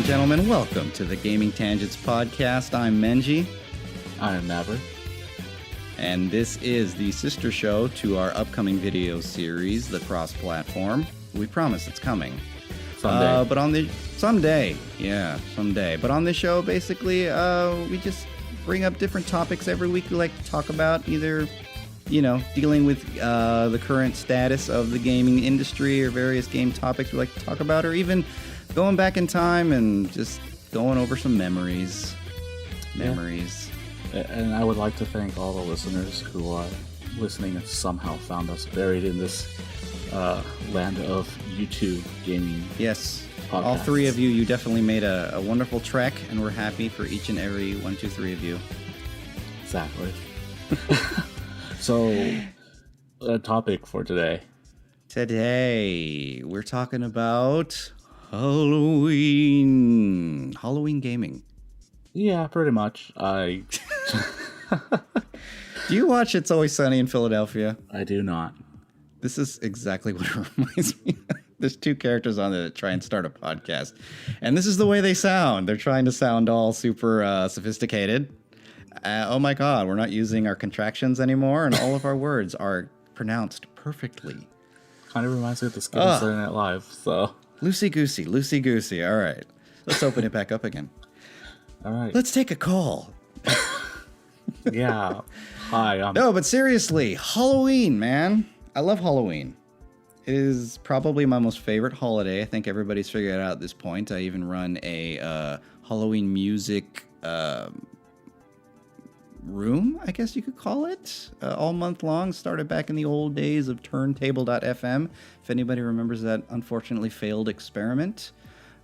gentlemen, welcome to the Gaming Tangents podcast. I'm Menji. I'm Maverick. And this is the sister show to our upcoming video series, The Cross-Platform. We promise it's coming. Someday. Someday. But on this show, basically, we just bring up different topics every week we like to talk about, either, dealing with the current status of the gaming industry or various game topics we like to talk about, or even going back in time and just going over some memories. And I would like to thank all the listeners who are listening and somehow found us buried in this land of YouTube gaming. Yes. Podcasts. All three of you definitely made a wonderful trek, and we're happy for each and every 1, 2, 3 of you. Exactly. So, a topic for today. Today, we're talking about Halloween gaming. Yeah, pretty much. Do you watch It's Always Sunny in Philadelphia? I do not. This is exactly what it reminds me of. There's two characters on there that try and start a podcast, and this is the way they sound. They're trying to sound all super sophisticated. Oh my God, we're not using our contractions anymore, and all of our words are pronounced perfectly. Kind of reminds me of the skit on Saturday Night Live, so... Loosey goosey. All right, let's open it back up again. All right. Let's take a call. Yeah. Hi. No, but seriously, Halloween, man. I love Halloween. It is probably my most favorite holiday. I think everybody's figured it out at this point. I even run a Halloween music room, I guess you could call it, all month long. Started back in the old days of turntable.fm, if anybody remembers that unfortunately failed experiment.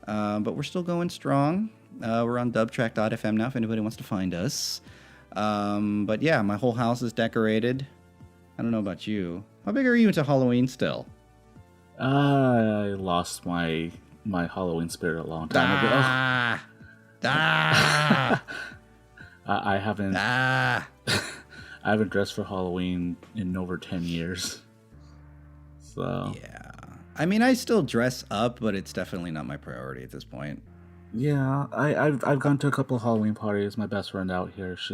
But we're still going strong. We're on dubtrack.fm now if anybody wants to find us. But yeah, my whole house is decorated. I don't know about you. How big are you into Halloween still? I lost my Halloween spirit a long time ago. I haven't I haven't dressed for Halloween in over 10 years. So yeah. I mean, I still dress up, but it's definitely not my priority at this point. Yeah, I've gone to a couple of Halloween parties. My best friend out here, she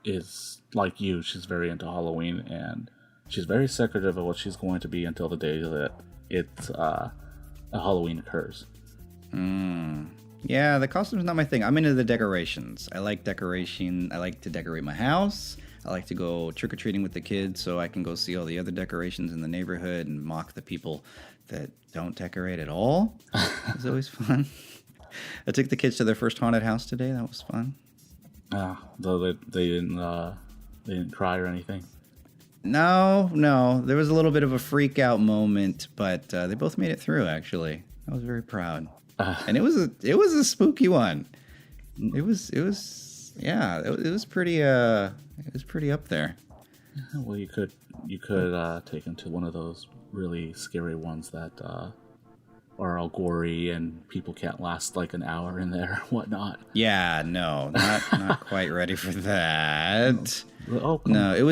is like you. She's very into Halloween, and she's very secretive of what she's going to be until the day that a Halloween occurs. Yeah, the costume's not my thing. I'm into the decorations. I like decoration. I like to decorate my house. I like to go trick-or-treating with the kids so I can go see all the other decorations in the neighborhood and mock the people that don't decorate at all. It's always fun. I took the kids to their first haunted house today. That was fun. Though they didn't cry or anything. No. There was a little bit of a freak out moment, but they both made it through. Actually, I was very proud. And it was a spooky one. It was pretty up there. Well, you could take them to one of those really scary ones that are all gory and people can't last like an hour in there, whatnot. Yeah, no, not quite ready for that. No, it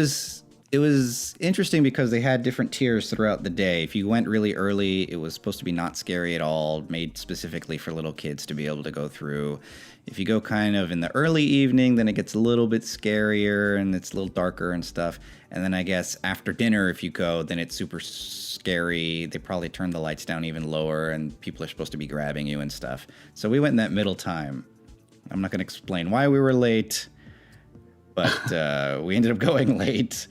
was interesting because they had different tiers throughout the day. If you went really early, it was supposed to be not scary at all, made specifically for little kids to be able to go through. If you go kind of in the early evening, then it gets a little bit scarier and it's a little darker and stuff. And then I guess after dinner, if you go, then it's super scary. They probably turn the lights down even lower and people are supposed to be grabbing you and stuff. So we went in that middle time. I'm not going to explain why we were late, but we ended up going late.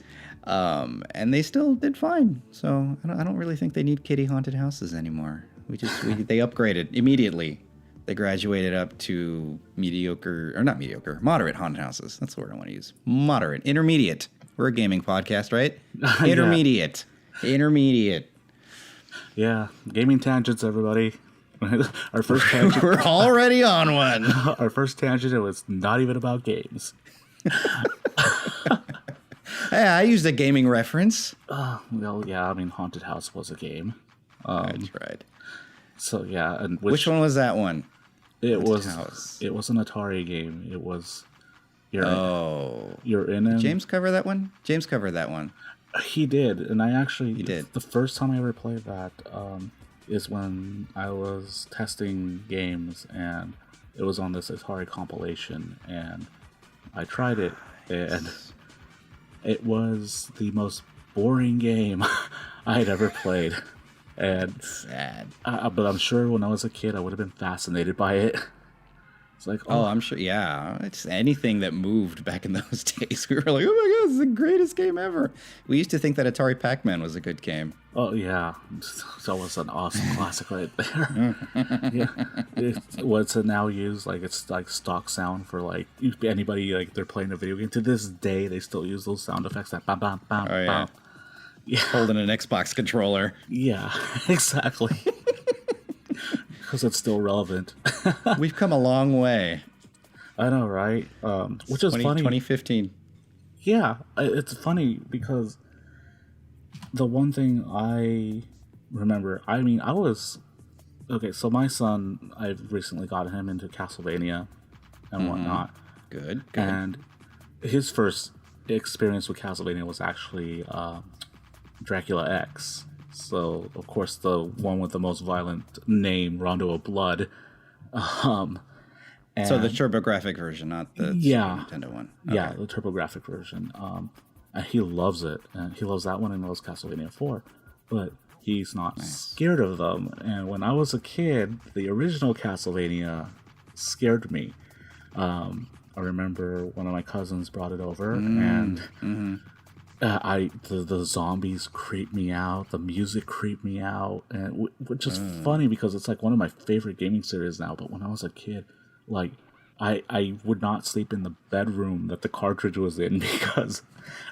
And they still did fine. So I don't really think they need kitty haunted houses anymore. They upgraded immediately. They graduated up to moderate haunted houses. That's the word I want to use. Moderate. Intermediate. We're a gaming podcast, right? Intermediate. Intermediate. Yeah. Gaming tangents, everybody. Our first tangent. We're already on one. Our first tangent, it was not even about games. Hey, I used a gaming reference. Well, yeah, I mean, Haunted House was a game. That's right. So, yeah. And which one was that one? It was an Atari game. It was... You're in it. Did James cover that one? He did, and I actually... He did. The first time I ever played that, is when I was testing games, and it was on this Atari compilation, and I tried it, and it was the most boring game I had ever played. And Sad. but I'm sure when I was a kid, I would have been fascinated by it. It's like, Oh, I'm sure. Yeah, it's anything that moved back in those days. We were like, oh my god, this is the greatest game ever. We used to think that Atari Pac-Man was a good game. oh yeah, that was an awesome classic right there. Yeah, what's it now used? Like it's like stock sound for like anybody like they're playing a video game. To this day, they still use those sound effects. That bam bam bam Oh yeah, bam. Yeah, holding an Xbox controller. yeah, exactly. Because it's still relevant. We've come a long way. I know, right? Which is funny. 2015. Yeah, it's funny because the one thing I remember, I mean, I was okay. So my son, I've recently got him into Castlevania and whatnot, Good. and his first experience with Castlevania was actually Dracula X. So of course the one with the most violent name, Rondo of Blood. And So the TurboGrafx version, not the Yeah. Super Nintendo one. Yeah, the TurboGrafx version. And he loves it, and he loves that one and loves Castlevania 4. But he's not scared of them. And when I was a kid, the original Castlevania scared me. I remember one of my cousins brought it over, and the zombies creep me out, the music creeped me out, and which is funny because it's like one of my favorite gaming series now. But when I was a kid, like I would not sleep in the bedroom that the cartridge was in because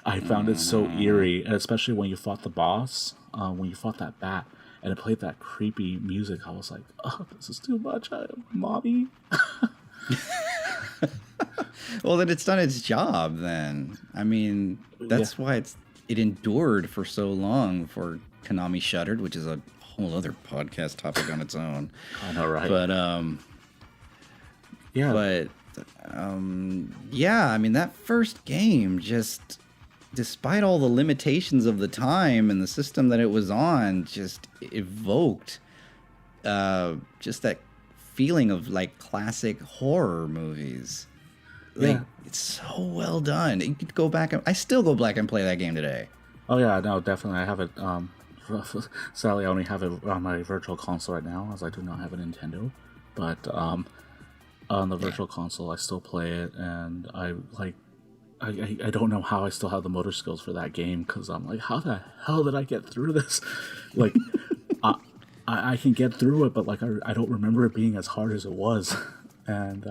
I found it so eerie, and especially when you fought the boss, when you fought that bat, and it played that creepy music. I was like, oh, this is too much, mommy. Well, then it's done its job. Then I mean, that's why it endured for so long before Konami shuttered, which is a whole other podcast topic on its own. I know, right? But yeah, I mean that first game just, despite all the limitations of the time and the system that it was on, just evoked just that feeling of like classic horror movies. Like, it's so well done. You could go back and I still go back and play that game today. Oh yeah, no, definitely. I have it. Sadly, I only have it on my virtual console right now, as I do not have a Nintendo. But on the virtual console, I still play it, and I don't know how I still have the motor skills for that game, because I'm like, how the hell did I get through this? Like, I can get through it, but like I don't remember it being as hard as it was. And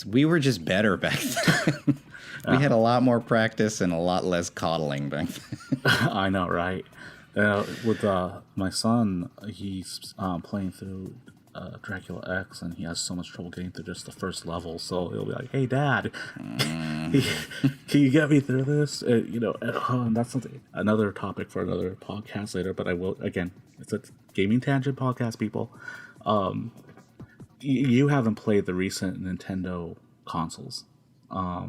we were just better back then. We had a lot more practice and a lot less coddling back then. I know, right? With my son, he's playing through Dracula X, and he has so much trouble getting through just the first level. So he'll be like, "Hey, Dad, can you get me through this?" And that's another topic for another podcast later. But I will, again, it's a gaming tangent podcast, people. You haven't played the recent Nintendo consoles, or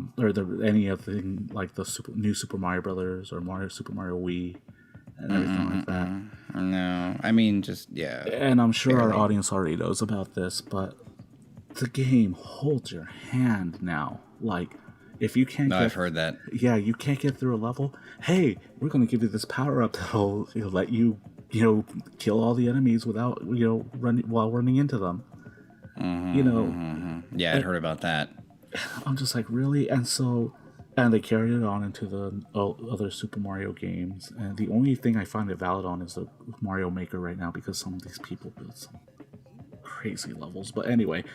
any of the like the new Super Mario Brothers or Super Mario Wii and everything like that. No, I mean just And I'm sure our audience already knows about this, but the game holds your hand now. Like, if you can't, I've heard that. Yeah, you can't get through a level. Hey, we're going to give you this power up that'll let you, kill all the enemies without, running into them. Yeah, I'd heard about that. I'm just like, really? And they carried it on into the other Super Mario games. And the only thing I find it valid on is the Mario Maker right now, because some of these people build some crazy levels. But anyway,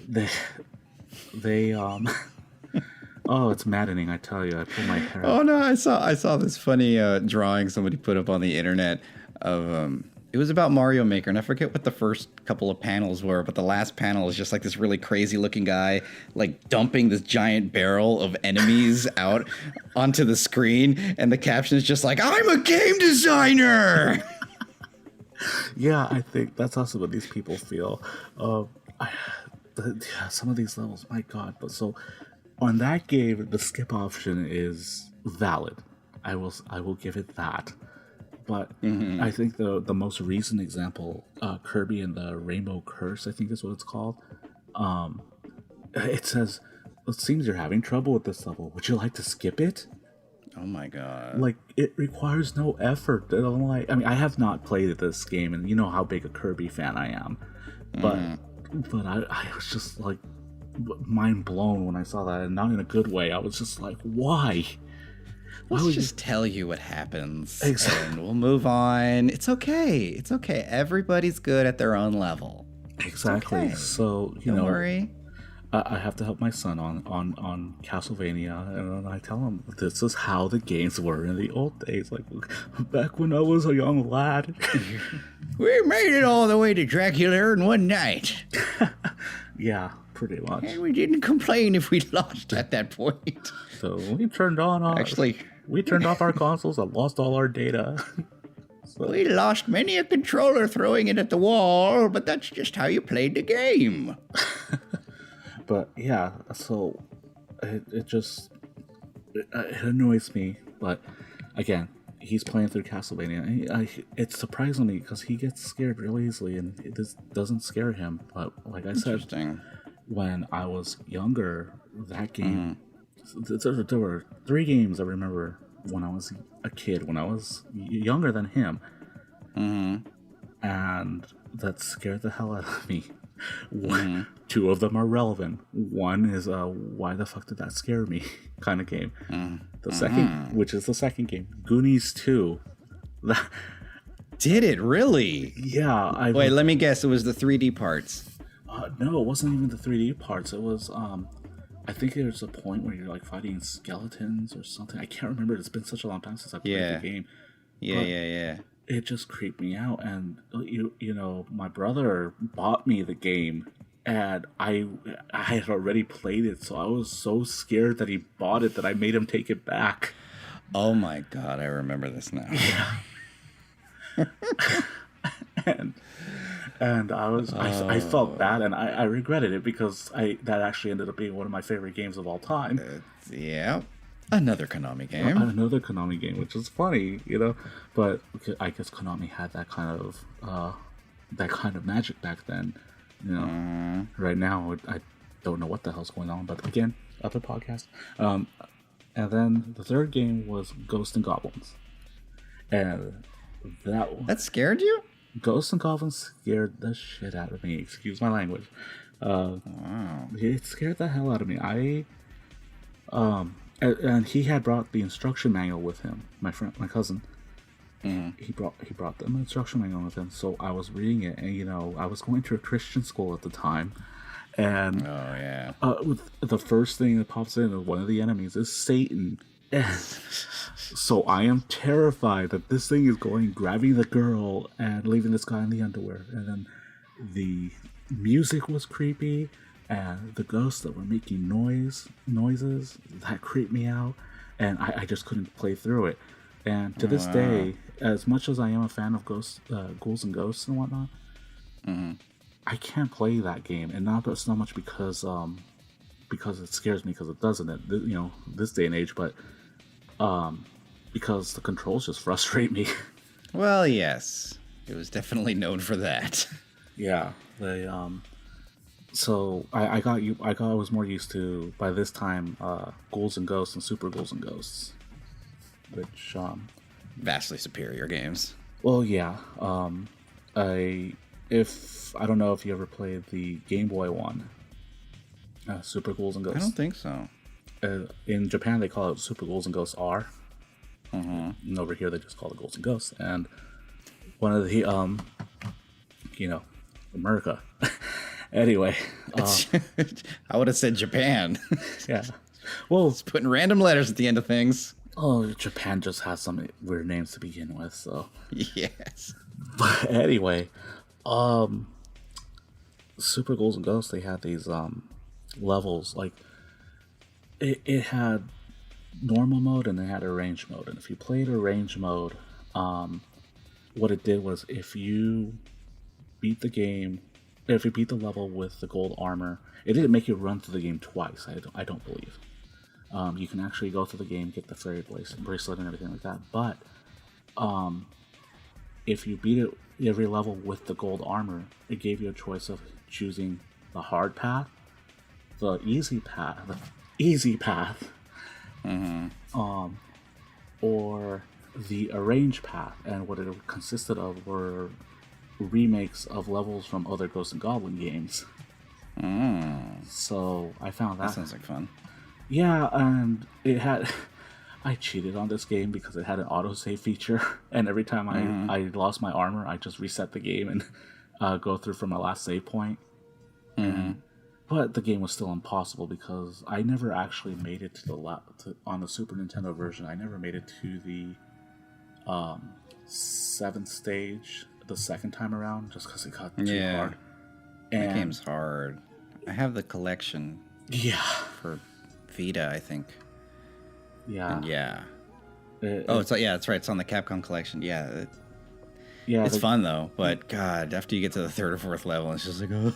they oh, it's maddening, I tell you. I pull my hair. Oh no, I saw this funny drawing somebody put up on the internet of it was about Mario Maker, and I forget what the first couple of panels were, but the last panel is just like this really crazy looking guy like dumping this giant barrel of enemies out onto the screen, and the caption is just like, "I'm a game designer." Yeah, I think that's also what these people feel. Some of these levels, my God. But so on that game, the skip option is valid. I will give it that. But I think the most recent example, Kirby and the Rainbow Curse, I think is what it's called. It says, "It seems you're having trouble with this level. Would you like to skip it?" Oh my god. Like, it requires no effort. I'm like, I mean, I have not played this game, and you know how big a Kirby fan I am. But I was just like mind blown when I saw that, and not in a good way. I was just like, why? Let's just tell you what happens, Exactly. and we'll move on. It's okay. It's okay. Everybody's good at their own level. Exactly. Okay. So Don't worry. I have to help my son on Castlevania, and I tell him this is how the games were in the old days, like back when I was a young lad. We made it all the way to Dracula in one night. Yeah, pretty much. And we didn't complain if we lost at that point. So we turned on we turned off our consoles and lost all our data. We lost many a controller throwing it at the wall, but that's just how you played the game. But yeah, so it annoys me. But again, he's playing through Castlevania. It's surprising me because he gets scared real easily, and it doesn't scare him. But like I said, when I was younger, that game, there were 3 games I remember when I was a kid, when I was younger than him, and that scared the hell out of me. 2 of them are relevant. One is why the fuck did that scare me kind of game. The second, which is the second game, Goonies 2. Did it really? Yeah. Wait, let me guess. It was the 3D parts. No, it wasn't even the 3D parts. It was I think there's a point where you're like fighting skeletons or something. I can't remember. It's been such a long time since I played the game. Yeah. It just creeped me out, and you know, my brother bought me the game, and I had already played it, so I was so scared that he bought it that I made him take it back. Oh my god, I remember this now. Yeah. and I felt bad, and I regretted it because that actually ended up being one of my favorite games of all time. Yeah. Another Konami game. Another Konami game, which is funny, you know. But I guess Konami had that kind of magic back then, you know. Right now, I don't know what the hell's going on. But again, other podcast. And then the third game was Ghosts and Goblins, and that scared you? Ghosts and Goblins scared the shit out of me. Excuse my language. It scared the hell out of me. And he had brought the instruction manual with him. My cousin. He brought the instruction manual with him. So I was reading it, and you know, I was going to a Christian school at the time, and the first thing that pops in, one of the enemies is Satan. So I am terrified that this thing is grabbing the girl and leaving this guy in the underwear. And then the music was creepy. And the ghosts that were making noises, that creeped me out. And I just couldn't play through it. And to this day, as much as I am a fan of ghouls and ghosts and whatnot, I can't play that game. And not so much because it scares me, because it doesn't, you know, this day and age, but because the controls just frustrate me. Well, yes. It was definitely known for that. Yeah. So I was more used to, by this time, Ghouls and Ghosts and Super Ghouls and Ghosts, which vastly superior games. Well, yeah. I don't know if you ever played the Game Boy one, Super Ghouls and Ghosts. I don't think so. In Japan, they call it Super Ghouls and Ghosts R. And over here, they just call it Ghouls and Ghosts. And one of the, you know, America. Anyway, I would have said Japan. Yeah. Well, it's putting random letters at the end of things. Oh, Japan just has some weird names to begin with, so. Yes. But anyway, Super Ghouls and Ghosts, they had these levels, like it had normal mode and they had arrange mode. And if you played arrange mode, what it did was, if you beat the level with the gold armor, it didn't make you run through the game twice. I don't believe. You can actually go through the game, get the fairy bracelet and everything like that. But if you beat it every level with the gold armor, it gave you a choice of choosing the hard path, the easy path, or the arranged path. And what it consisted of were remakes of levels from other Ghosts and Goblin games. So I found That sounds like fun. yeah, and it had. I cheated on this game because it had an autosave feature, and every time I lost my armor, I just reset the game and go through from my last save point. But the game was still impossible because I never actually made it to the on the Super Nintendo version. I never made it to the 7th stage the second time around, just because it got too hard. And that game's hard. I have the collection. Yeah. For Vita, I think. Yeah. And it's like, that's right. It's on the Capcom collection. Yeah. Yeah. It's fun though, but God, after you get to the 3rd or 4th level, it's just like, oh,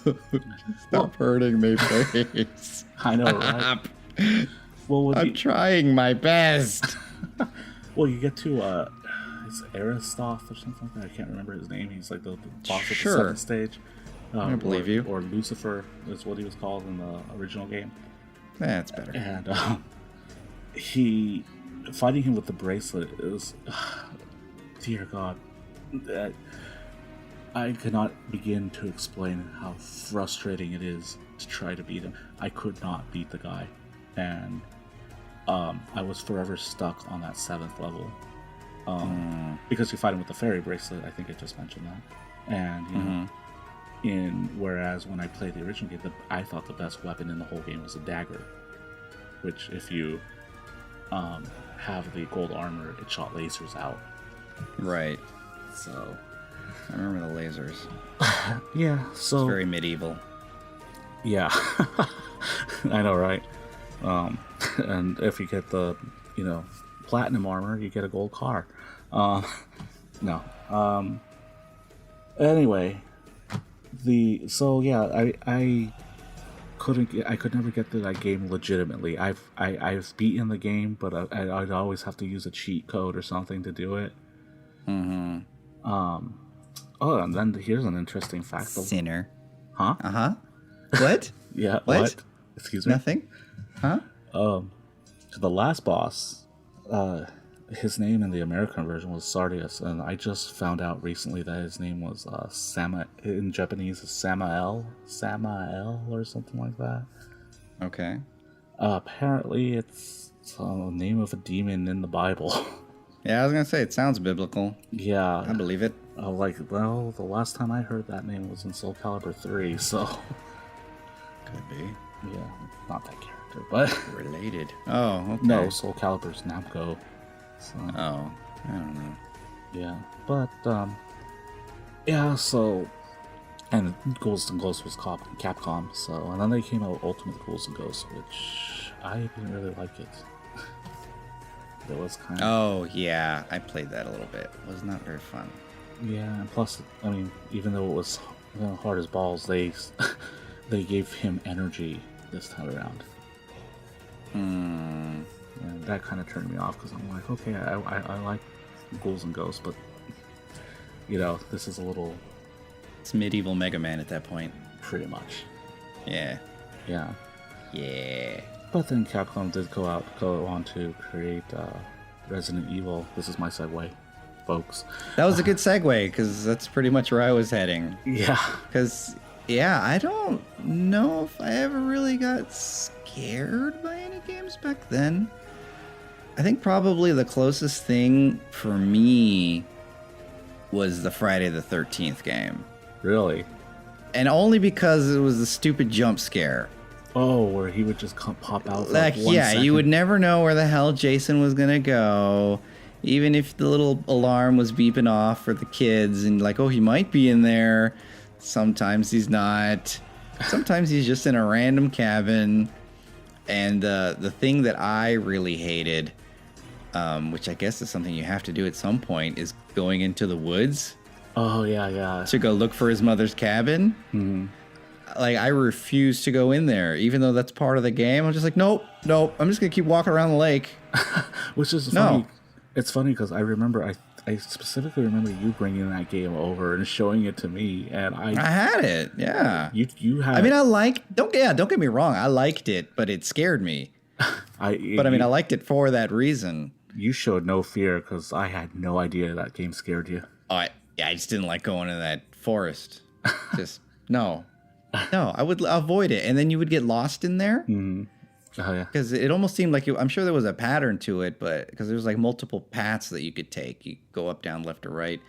stop hurting me, please. I know, right? Well, I'm trying my best. Well, you get to it's Aristoth or something like that. I can't remember his name. He's like the boss of the 7th stage. I believe you. Or Lucifer is what he was called in the original game. That's better. And fighting him with the bracelet is, dear God, I cannot begin to explain how frustrating it is to try to beat him. I could not beat the guy, and I was forever stuck on that 7th level because you fight him with the fairy bracelet. I think I just mentioned that, and you know, whereas when I played the original game, I thought the best weapon in the whole game was a dagger, which if you have the gold armor, it shot lasers out. Right. So I remember the lasers. Yeah, so it's very medieval. Yeah. I know, right? And if you get the, platinum armor, you get a gold car. No. Anyway, I could never get through that game legitimately. I've beaten the game, but I'd always have to use a cheat code or something to do it. Oh, and then here's an interesting fact. Sinner. Huh? What? Yeah. What? Excuse me. Nothing. Huh? The last boss, his name in the American version was Sardius, and I just found out recently that his name was in Japanese, Samael or something like that. Okay. Apparently, it's the name of a demon in the Bible. Yeah, I was gonna say it sounds biblical. Yeah, I believe it. The last time I heard that name was in Soul Calibur 3, so could be. Yeah, not that character, but related. Oh, okay. No, Soul Calibur's Namco. So. Oh, I don't know. Yeah, but yeah. So, and Ghouls and Ghosts was Capcom. So, and then they came out with Ultimate Ghouls and Ghosts, which I didn't really like it. It was kind of. Oh yeah, I played that a little bit. It was not very fun. Yeah, and plus, I mean, even though it was hard as balls, they gave him energy this time around. And that kind of turned me off because I'm like, okay, I like Ghouls and Ghosts, but this is a little. It's medieval Mega Man at that point. Pretty much. Yeah. Yeah. Yeah. But then Capcom did go on to create Resident Evil. This is my segue, folks. That was a good segue because that's pretty much where I was heading. Yeah. Because, I don't know if I ever really got scared by any games back then. I think probably the closest thing for me was the Friday the 13th game. Really? And only because it was the stupid jump scare. Oh, where he would just pop out. Like 1 second. You would never know where the hell Jason was gonna go, even if the little alarm was beeping off for the kids, and like, oh, he might be in there. Sometimes he's not. Sometimes he's just in a random cabin. And the thing that I really hated, which I guess is something you have to do at some point, is going into the woods. Oh yeah. To go look for his mother's cabin. Mm-hmm. Like, I refuse to go in there, even though that's part of the game. I'm just like, nope. I'm just going to keep walking around the lake. Which is funny. It's funny because I remember, I specifically remember you bringing that game over and showing it to me, and I had it. Yeah. You had. I mean, don't get me wrong. I liked it, but it scared me. I liked it for that reason. You showed no fear because I had no idea that game scared you. I just didn't like going in that forest. Just no, I would avoid it, and then you would get lost in there. Mm-hmm. Oh yeah, because it almost seemed like I'm sure there was a pattern to it, but because there was like multiple paths that you could take, you go up, down, left, or right,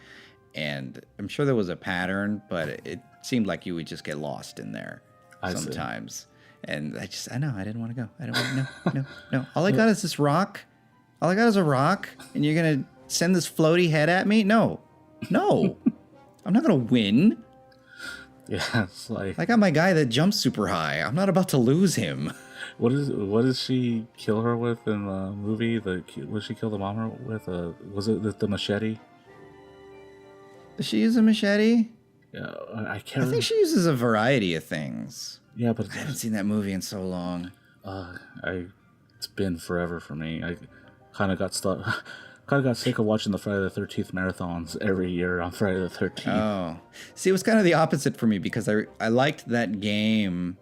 and I'm sure there was a pattern, but it seemed like you would just get lost in there sometimes. And I didn't want to go. I don't want to. No. All I got is this rock. All I got is a rock, and you're gonna send this floaty head at me? No, I'm not gonna win. Yeah, it's like I got my guy that jumps super high. I'm not about to lose him. What does she kill her with in the movie? What she kill the mama with? Was it the machete? Does she use a machete? Yeah, I can't. I think she uses a variety of things. Yeah, but I haven't seen that movie in so long. It's been forever for me. I kind of got sick of watching the Friday the 13th marathons every year on Friday the 13th. Oh, see, it was kind of the opposite for me because I liked that game.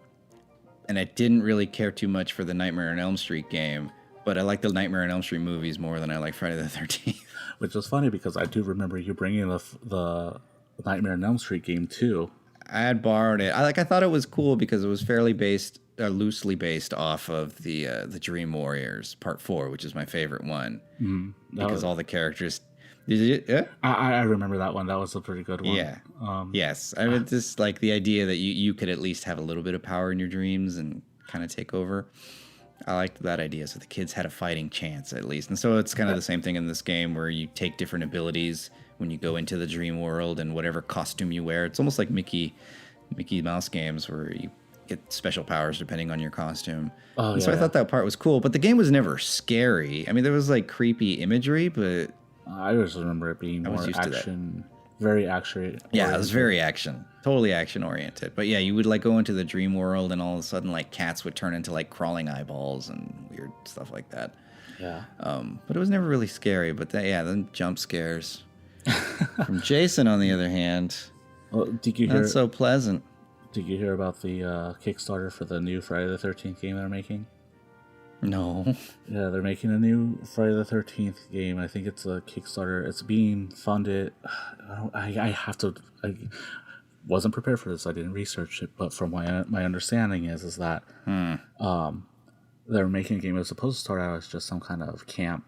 And I didn't really care too much for the Nightmare on Elm Street game, but I like the Nightmare on Elm Street movies more than I like Friday the 13th. Which is funny because I do remember you bringing the Nightmare on Elm Street game too. I had borrowed it. I thought it was cool because it was loosely based off of the Dream Warriors Part 4, which is my favorite one. Because all the characters. Did you? Yeah? I remember that one. That was a pretty good one. Yeah. Yes. I mean, just like the idea that you could at least have a little bit of power in your dreams and kind of take over. I liked that idea. So the kids had a fighting chance at least. And so it's kind of the same thing in this game where you take different abilities when you go into the dream world and whatever costume you wear. It's almost like Mickey Mouse games where you get special powers depending on your costume. So I thought that part was cool. But the game was never scary. I mean, there was like creepy imagery, but... I just remember it being more action, very action. Yeah, it was very totally action oriented. But yeah, you would like go into the dream world and all of a sudden like cats would turn into like crawling eyeballs and weird stuff like that. Yeah. But it was never really scary. But then jump scares from Jason, on the other hand, not so pleasant. Did you hear about the Kickstarter for the new Friday the 13th game they're making? No. Yeah, they're making a new Friday the 13th game. I think it's a Kickstarter. It's being funded. I wasn't prepared for this. I didn't research it, but from my understanding is that they're making a game. It was supposed to start out as just some kind of camp,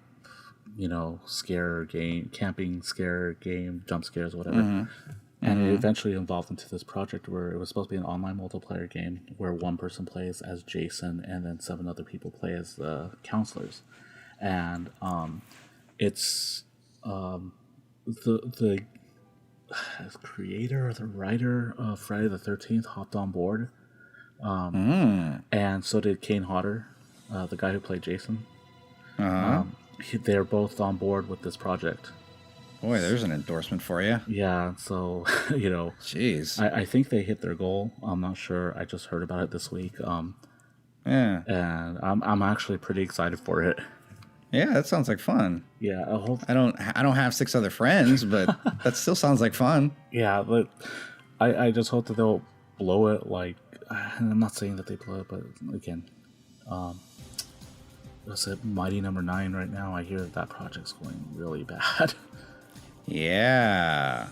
scare game, camping scare game, jump scares, whatever. Mm-hmm. And it eventually evolved into this project where it was supposed to be an online multiplayer game where one person plays as Jason and then 7 other people play as the counselors. And it's the creator or the writer of Friday the 13th hopped on board. And so did Kane Hodder, the guy who played Jason. They're both on board with this project. Boy, there's an endorsement for you. Yeah, so, Jeez. I think they hit their goal. I'm not sure. I just heard about it this week. Yeah. And I'm actually pretty excited for it. Yeah, that sounds like fun. Yeah, I don't have 6 other friends, but that still sounds like fun. Yeah, but I just hope that they'll blow it like... I'm not saying that they blow it, but again... what's it, Mighty Number 9 right now? I hear that project's going really bad. Yeah.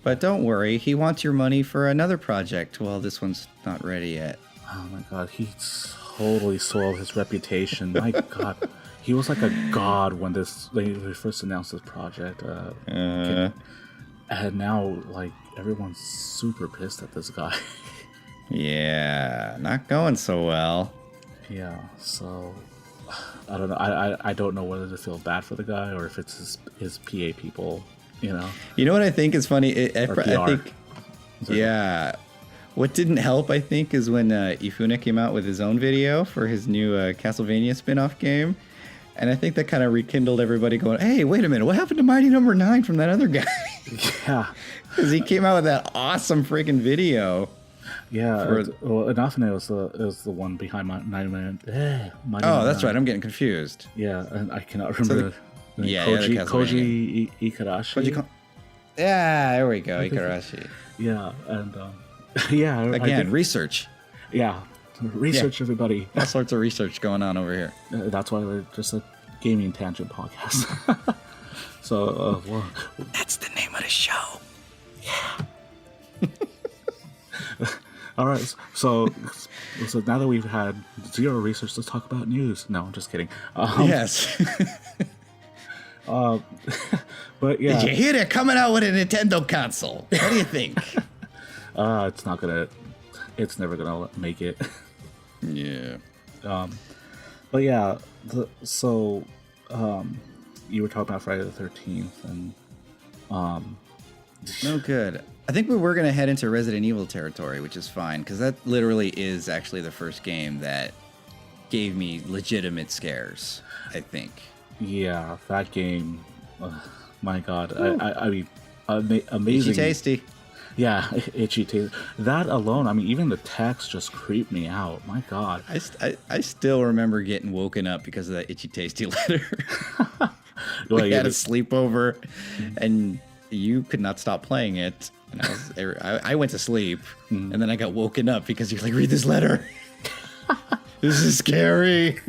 But don't worry, he wants your money for another project while this one's not ready yet. Oh my god, he totally soiled his reputation. My god. He was like a god when they first announced this project. And now, like, everyone's super pissed at this guy. Yeah, not going so well. Yeah, so... I don't know. I don't know whether to feel bad for the guy or if it's his PA people, You know what I think is funny? I think, yeah. What didn't help, I think, is when Ifune came out with his own video for his new Castlevania spin-off game. And I think that kind of rekindled everybody going, hey, wait a minute, what happened to Mighty Number 9 from that other guy? Yeah. Because he came out with that awesome freaking video. Yeah, Inafune was the one behind Mighty Oh, that's right. I'm getting confused. Yeah, and I cannot remember. I mean, Yeah, Koji, the Castlevania. Igarashi. Yeah, there we go, Igarashi. Yeah, and yeah, Again, research. Yeah, research, everybody. All sorts of research going on over here. That's why we're just a gaming tangent podcast. So, well, that's the name of the show. Yeah. All right, so now that we've had zero research, let's talk about news. No, I'm just kidding. Yes. But yeah. Did you hear they're coming out with a Nintendo console? What do you think? It's never gonna make it. Yeah. But yeah, you were talking about Friday the 13th, and no good. I think we were going to head into Resident Evil territory, which is fine, because that literally is actually the first game that gave me legitimate scares, I think. Yeah, that game, my God. I mean, amazing. Itchy tasty. Yeah, itchy tasty. That alone, I mean, even the text just creeped me out. My God. I still remember getting woken up because of that itchy tasty letter. We had a sleepover, and you could not stop playing it. And I went to sleep, and then I got woken up because you're like, read this letter. This is scary.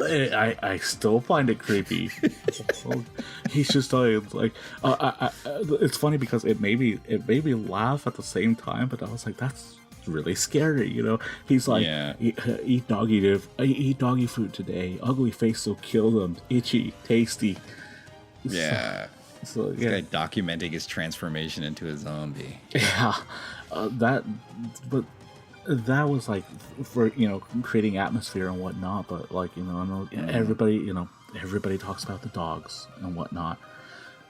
I still find it creepy. He's just like, it's funny because it made me laugh at the same time, but I was like, that's really scary, you know. He's like, yeah. eat doggy food today. Ugly face will kill them. Itchy, tasty. Yeah. So this guy documenting his transformation into a zombie. Yeah, that was like for creating atmosphere and whatnot. But like everybody talks about the dogs and whatnot.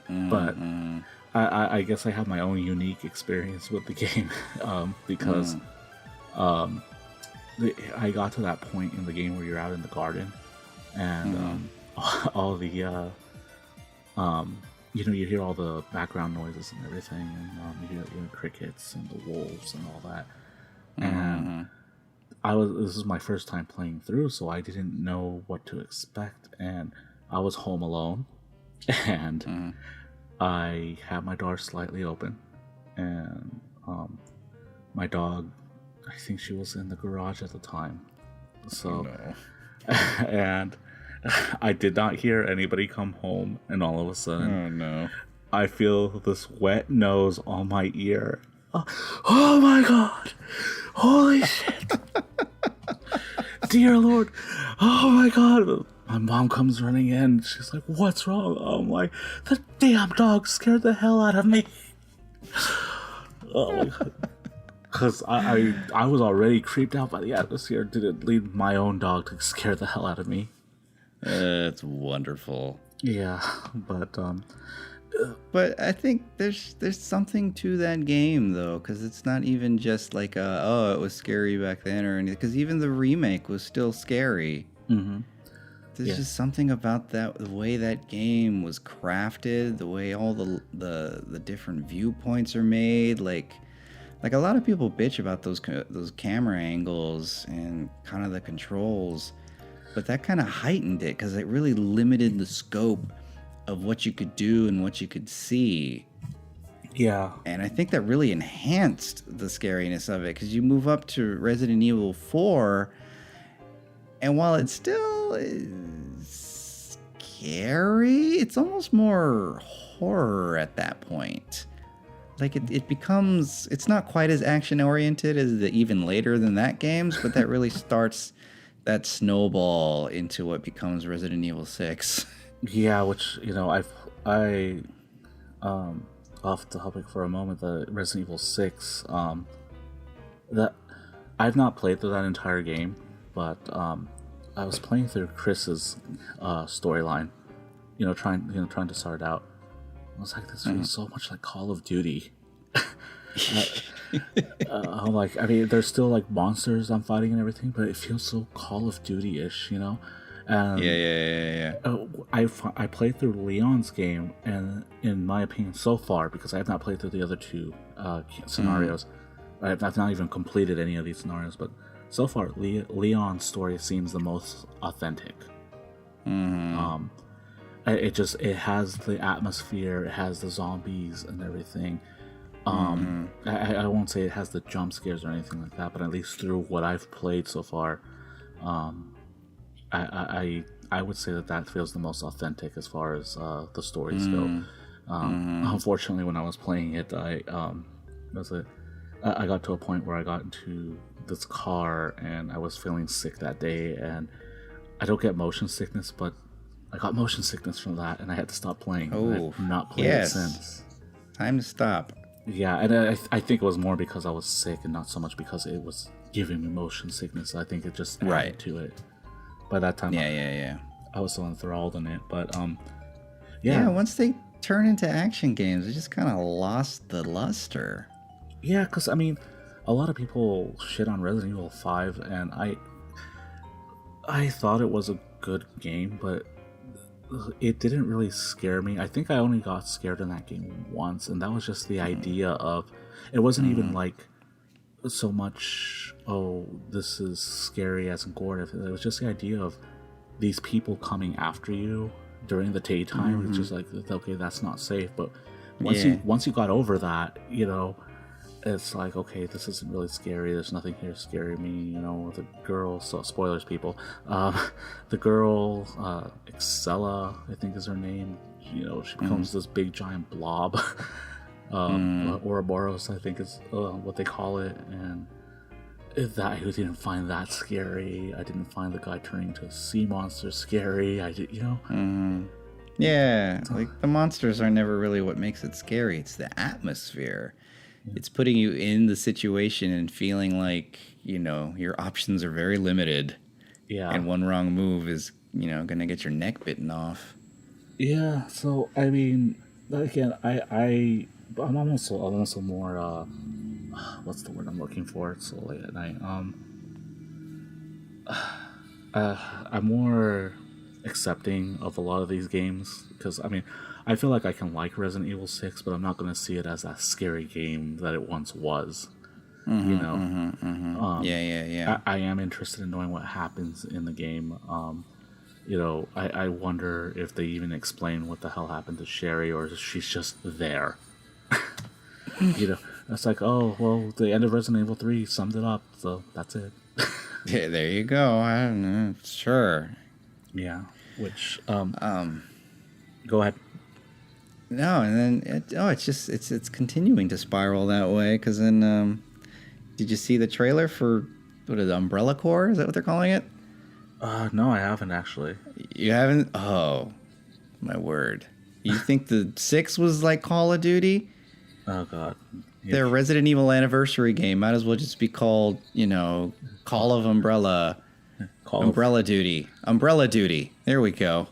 But I guess I have my own unique experience with the game because I got to that point in the game where you're out in the garden and all the you hear all the background noises and everything, and you hear crickets and the wolves and all that. And this is my first time playing through, so I didn't know what to expect. And I was home alone, and I had my door slightly open, and my dog, I think she was in the garage at the time. So, and I did not hear anybody come home, and all of a sudden, I feel this wet nose on my ear. Oh my God! Holy shit! Dear Lord! Oh my God! My mom comes running in. She's like, "What's wrong?" I'm like, "The damn dog scared the hell out of me." Oh my God! Because I was already creeped out by the atmosphere. Didn't lead my own dog to scare the hell out of me. It's wonderful. Yeah, but I think there's something to that game though, because it's not even just like it was scary back then or anything. Because even the remake was still scary. Mm-hmm. There's just something about the way that game was crafted, the way all the different viewpoints are made. Like a lot of people bitch about those camera angles and kind of the controls. But that kind of heightened it because it really limited the scope of what you could do and what you could see. Yeah. And I think that really enhanced the scariness of it because you move up to Resident Evil 4, and while it still is scary, it's almost more horror at that point. Like it becomes, it's not quite as action oriented as the even later than that games, but that really starts that snowball into what becomes Resident Evil 6. Yeah, which I off the topic for a moment, the Resident Evil 6 that I've not played through that entire game, but I was playing through Chris's storyline, trying to start out. I was like, this feels so much like Call of Duty. I'm like, I mean, there's still like monsters I'm fighting and everything, but it feels so Call of Duty-ish, And, yeah. I played through Leon's game, and in my opinion, so far, because I have not played through the other two scenarios, I've not even completed any of these scenarios, but so far, Leon's story seems the most authentic. And it has the atmosphere, it has the zombies and everything. I won't say it has the jump scares or anything like that, but at least through what I've played so far, I would say that feels the most authentic as far as the stories go. Unfortunately, when I was playing it, I got to a point where I got into this car and I was feeling sick that day, and I don't get motion sickness, but I got motion sickness from that, and I had to stop playing. Oh, I've not played it since. Time to stop. Yeah, and I think it was more because I was sick and not so much because it was giving me motion sickness. I think it just added to it. By that time, I was so enthralled in it. But once they turn into action games, it just kind of lost the luster. Yeah, because I mean, a lot of people shit on Resident Evil 5, and I thought it was a good game, but it didn't really scare me. I think I only got scared in that game once, and that was just the idea of it wasn't even like so much, oh, this is scary as in gore. It was just the idea of these people coming after you during the daytime. It's just like, okay, that's not safe. But once you got over that, you know, it's like, okay, this isn't really scary. There's nothing here scaring me. You know, the girl, so spoilers, people. The girl, Excella, I think is her name. You know, she becomes this big giant blob. Ouroboros, I think is what they call it. And I didn't find that scary. I didn't find the guy turning into a sea monster scary. I did, you know. Yeah, like the monsters are never really what makes it scary. It's the atmosphere. It's putting you in the situation and feeling like, you know, your options are very limited. Yeah. And one wrong move is, you know, going to get your neck bitten off. Yeah, so, I mean, again, I'm also more, what's the word I'm looking for? It's so late at night. I'm more accepting of a lot of these games, because, I mean, I feel like I can like Resident Evil 6, but I'm not going to see it as that scary game that it once was. You know? I am interested in knowing what happens in the game. You know, I wonder if they even explain what the hell happened to Sherry, or she's just there. You know, it's like, oh, well, the end of Resident Evil 3 summed it up, so that's it. Yeah, there you go. I don't know. Sure. Yeah. Which, go ahead. No, and then it's continuing to spiral that way. Because then, did you see the trailer for what is it, Umbrella Corps? Is that what they're calling it? No, I haven't actually. You haven't? Oh, my word! You think the 6 was like Call of Duty? Oh God! Yeah. Their Resident Evil anniversary game might as well just be called, you know, Call of Umbrella. Umbrella Duty. Umbrella Duty. There we go.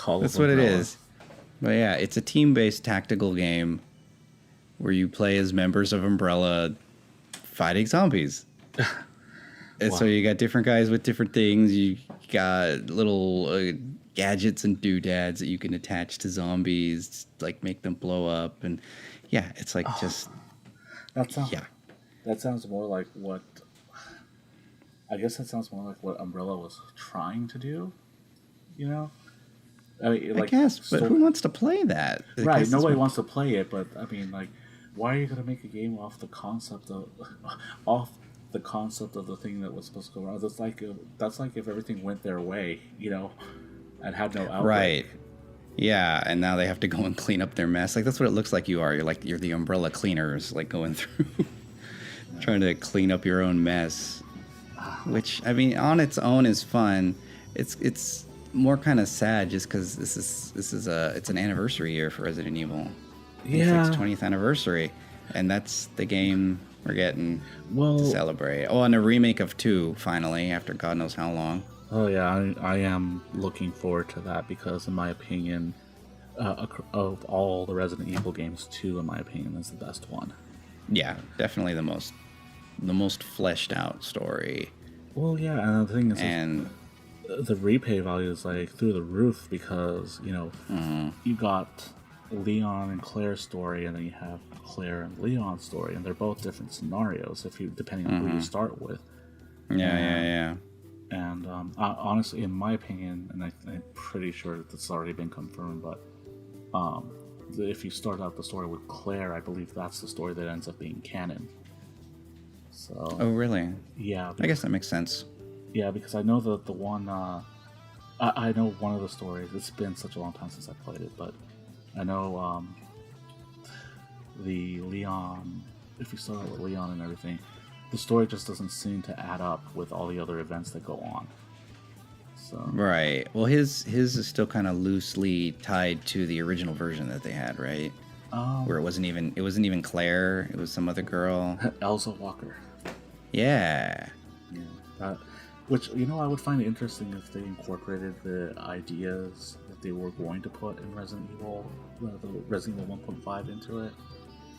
That's what it is. But yeah, it's a team-based tactical game where you play as members of Umbrella fighting zombies. And so you got different guys with different things. You got little gadgets and doodads that you can attach to zombies, like make them blow up. And yeah, it's like That sounds more like what... I guess that sounds more like what Umbrella was trying to do, you know? I mean, like, I guess, but who wants to play that? Right, nobody wants to play it, but I mean, like, why are you going to make a game off the concept of the thing that was supposed to go wrong? That's like if everything went their way, you know, and had no outbreak. Right. Yeah, and now they have to go and clean up their mess. Like, that's what it looks like you are. You're the umbrella cleaners, like going through, trying to clean up your own mess. Which, I mean, on its own is fun. It's more kind of sad just because it's an anniversary year for Resident Evil. Yeah. It's 20th anniversary, and that's the game we're getting to celebrate. Oh, and a remake of 2 finally after God knows how long. Oh yeah, I am looking forward to that because, in my opinion, of all the Resident Evil games, 2, in my opinion, is the best one. Yeah, definitely the most fleshed out story. Well, yeah, and the thing is, the replay value is like through the roof because, you know, you got Leon and Claire's story, and then you have Claire and Leon's story, and they're both different scenarios depending on who you start with. Yeah. And honestly, in my opinion, and I'm pretty sure that it's already been confirmed, but if you start out the story with Claire, I believe that's the story that ends up being canon. So. Oh, really? Yeah. I guess that makes sense. Yeah, because I know that the one. I know one of the stories. It's been such a long time since I played it, but I know the Leon. If you start out with Leon and everything, the story just doesn't seem to add up with all the other events that go on. So. Right. Well, his is still kind of loosely tied to the original version that they had, right? Where it wasn't even Claire. It was some other girl. Elsa Walker. Yeah. Yeah. Which, I would find it interesting if they incorporated the ideas that they were going to put in Resident Evil, the Resident Evil 1.5 into it.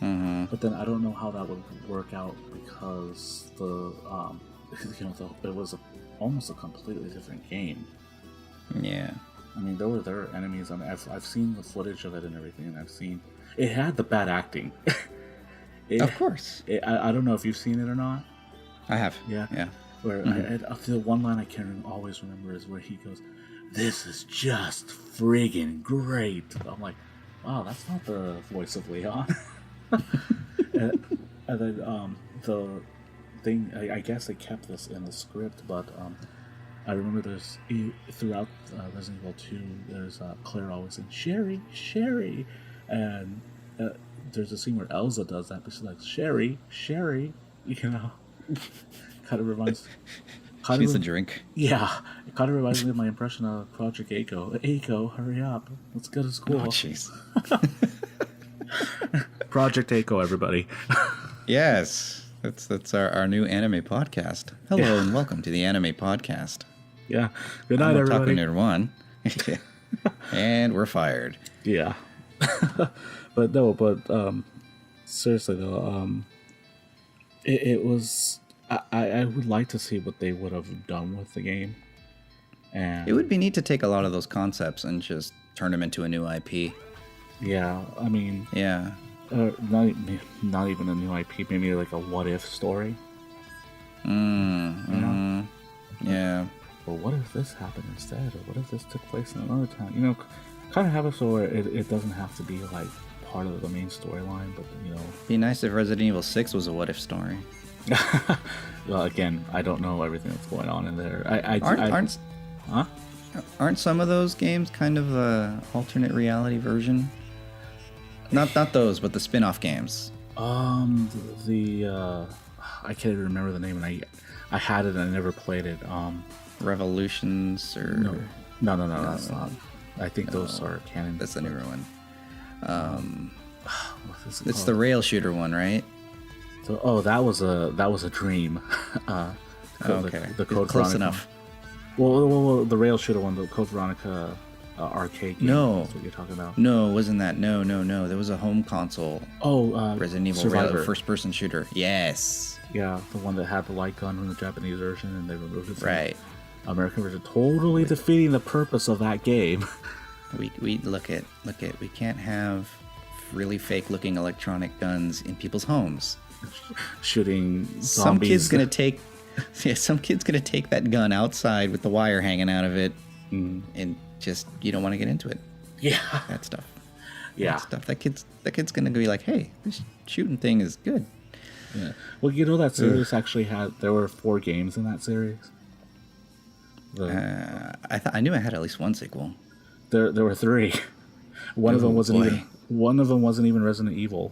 Mm-hmm. But then I don't know how that would work out because it was almost a completely different game. Yeah. I mean, there were enemies. I mean, I've seen the footage of it and everything, and I've seen it had the bad acting. Of course. I don't know if you've seen it or not. I have. Yeah. Yeah. Where the one line I can always remember is where he goes, "This is just friggin' great." I'm like, wow, that's not the voice of Leon. and then the thing, I guess they kept this in the script, but I remember there's throughout Resident Evil 2, there's Claire always saying Sherry, and there's a scene where Elsa does that, but she's like Sherry, kind of reminds. She's a drink. Yeah, it kind of reminds me of my impression of Project Echo. Echo, hurry up, let's go to school. Oh, jeez. Project Echo, everybody. Yes, that's our new anime podcast. Hello and welcome to the anime podcast. Yeah, good night, everybody. Taco Nerd 1. And we're fired. Yeah. but seriously though, it was. I would like to see what they would have done with the game. And it would be neat to take a lot of those concepts and just turn them into a new IP. Yeah, I mean, yeah, not even a new IP, maybe like a what if story. Yeah. Well, what if this happened instead, or what if this took place in another town? Kind of have it so it doesn't have to be like part of the main storyline, but be nice if Resident Evil 6 was a what if story. Well, again, I don't know everything that's going on in there. Aren't some of those games kind of a alternate reality version? Not those, but the spin-off games. I can't even remember the name, and I had it and I never played it. Revolutions or no, that's not. I think those are canon. That's the newer one. It's called? the rail shooter one, right? So, that was a dream. Okay, the Code close Veronica. enough. Well, the rail shooter one, the Code Veronica arcade game. No, that's what you're talking about. No, wasn't that? No. There was a home console. Resident Evil Survivor. first-person shooter. Yes. Yeah, the one that had the light gun in the Japanese version, and they removed it from right. the American version, totally defeating the purpose of that game. We look at we can't have really fake-looking electronic guns in people's homes. Shooting zombies. Some kid's gonna take that gun outside with the wire hanging out of it, and just you don't want to get into it. Yeah, that stuff. Yeah, that kid's gonna be like, hey, this shooting thing is good. Yeah. Well, that series actually there were 4 games in that series. I knew I had at least one sequel. There were 3. One of them wasn't even Resident Evil.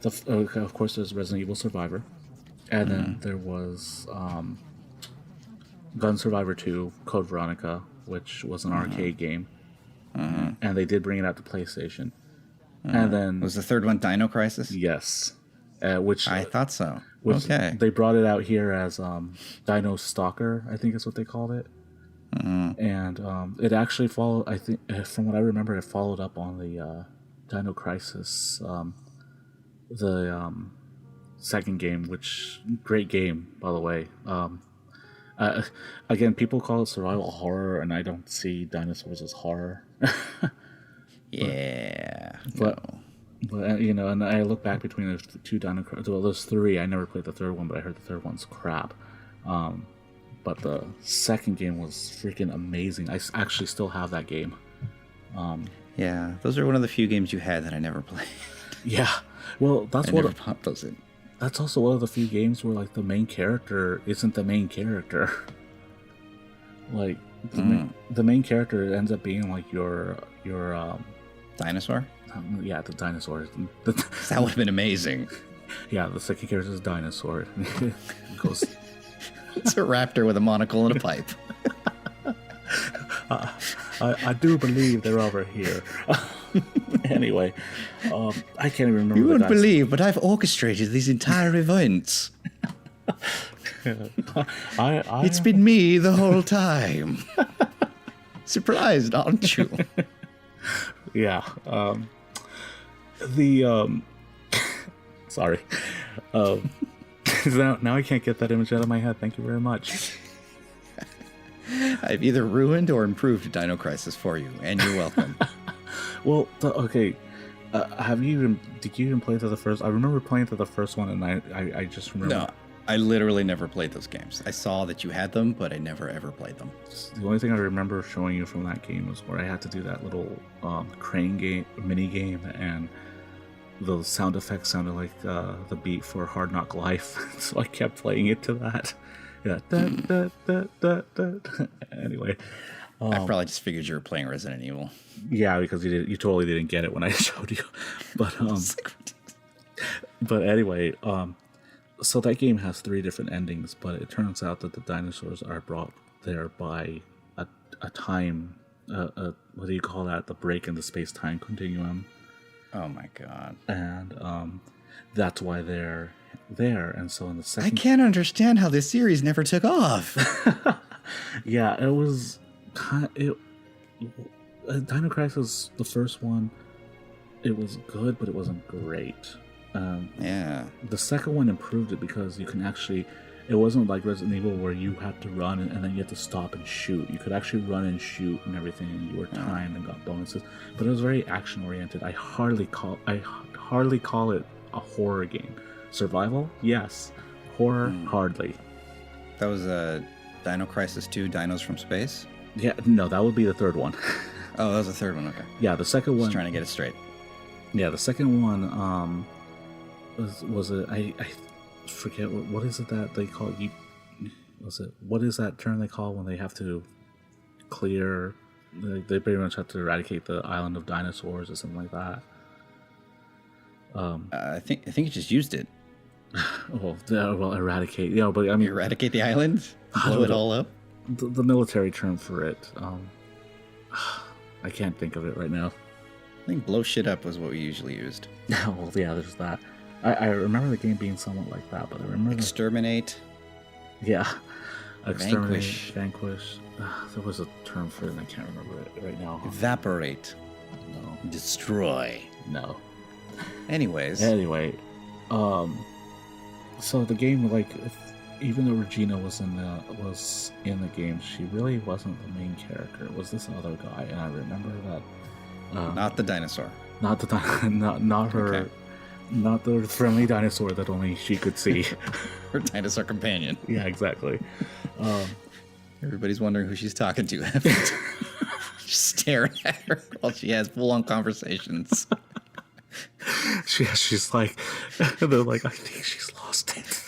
Of course, there's Resident Evil Survivor, and then there was Gun Survivor 2, Code Veronica, which was an arcade game, and they did bring it out to PlayStation. And then was the third one Dino Crisis? Yes, which I thought so. Okay, they brought it out here as Dino Stalker, I think is what they called it. And it actually followed. I think, from what I remember, it followed up on the Dino Crisis. The second game, which great game, by the way. Again, people call it survival horror, and I don't see dinosaurs as horror. Yeah, but and I look back between the 2 Dino Crisis. Well, there's 3. I never played the third one, but I heard the third one's crap. But the second game was freaking amazing. I actually still have that game. Yeah, those are one of the few games you had that I never played. Yeah, well, I never popped those in. That's also one of the few games where like the main character isn't the main character. Like the main character ends up being like your Dinosaur? Yeah, the dinosaur. That would have been amazing. Yeah, the second character is dinosaur. Goes. It's a raptor with a monocle and a pipe. I do believe they're over here. Anyway, I can't even remember. You wouldn't believe, but I've orchestrated these entire events. It's been me the whole time. Surprised, aren't you? Yeah. Sorry. Now I can't get that image out of my head. Thank you very much. I've either ruined or improved Dino Crisis for you, and you're welcome. Well, okay. Did you even play through the first? I remember playing through the first one, and I just remember. No, I literally never played those games. I saw that you had them, but I never ever played them. The only thing I remember showing you from that game was where I had to do that little crane game, mini game, and the sound effects sounded like the beat for Hard Knock Life, so I kept playing it to that. Yeah. Anyway. I probably just figured you were playing Resident Evil. Yeah, because you totally didn't get it when I showed you. But anyway, so that game has 3 different endings, but it turns out that the dinosaurs are brought there by a time, what do you call that? The break in the space-time continuum. Oh my god. And that's why they're there. And so in the second... I can't understand how this series never took off. Yeah, it was... Dino Crisis, the first one, it was good, but it wasn't great. Yeah. The second one improved it because you can actually... It wasn't like Resident Evil where you had to run and then you had to stop and shoot. You could actually run and shoot and everything, and you were timed and got bonuses. But it was very action-oriented. I hardly call it a horror game. Survival? Yes. Horror? Hardly. That was Dino Crisis 2, Dinos from Space? Yeah, no, that would be the third one. Oh, that was the third one, okay. Yeah, the second one... Just trying to get it straight. Yeah, the second one was it... I forget, what is it that they call... What is that term they call when they have to clear... They pretty much have to eradicate the island of dinosaurs or something like that. I think you just used it. Well, eradicate. Yeah, but I mean... Eradicate the island? Blow it all up? The military term for it. I can't think of it right now. I think blow shit up was what we usually used. Well, yeah, there's that. I remember the game being somewhat like that, but I remember... Exterminate. Yeah. Vanquish. There was a term for it, and I can't remember it right now. Evaporate. No. Destroy. No. Anyway, so the game, like, even though Regina was in the game, she really wasn't the main character. It was this other guy, and I remember that. Not the dinosaur. Not her. Okay. Not the friendly dinosaur that only she could see. Her dinosaur companion. Yeah, exactly. Everybody's wondering who she's talking to. Just staring at her while she has full-on conversations. She's like, they're like, I think she's lost it.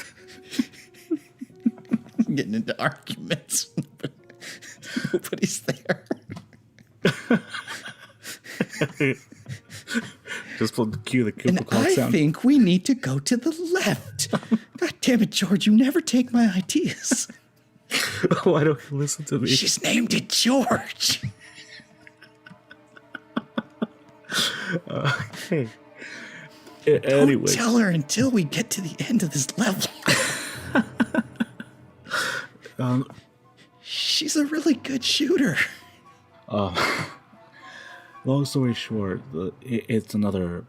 Getting into arguments. Nobody's there. Just cue the clock sound. I think we need to go to the left. God damn it, George! You never take my ideas. Why don't you listen to me? She's named it George. Hey. Anyway. Don't tell her until we get to the end of this level. She's a really good shooter. Long story short, it's another...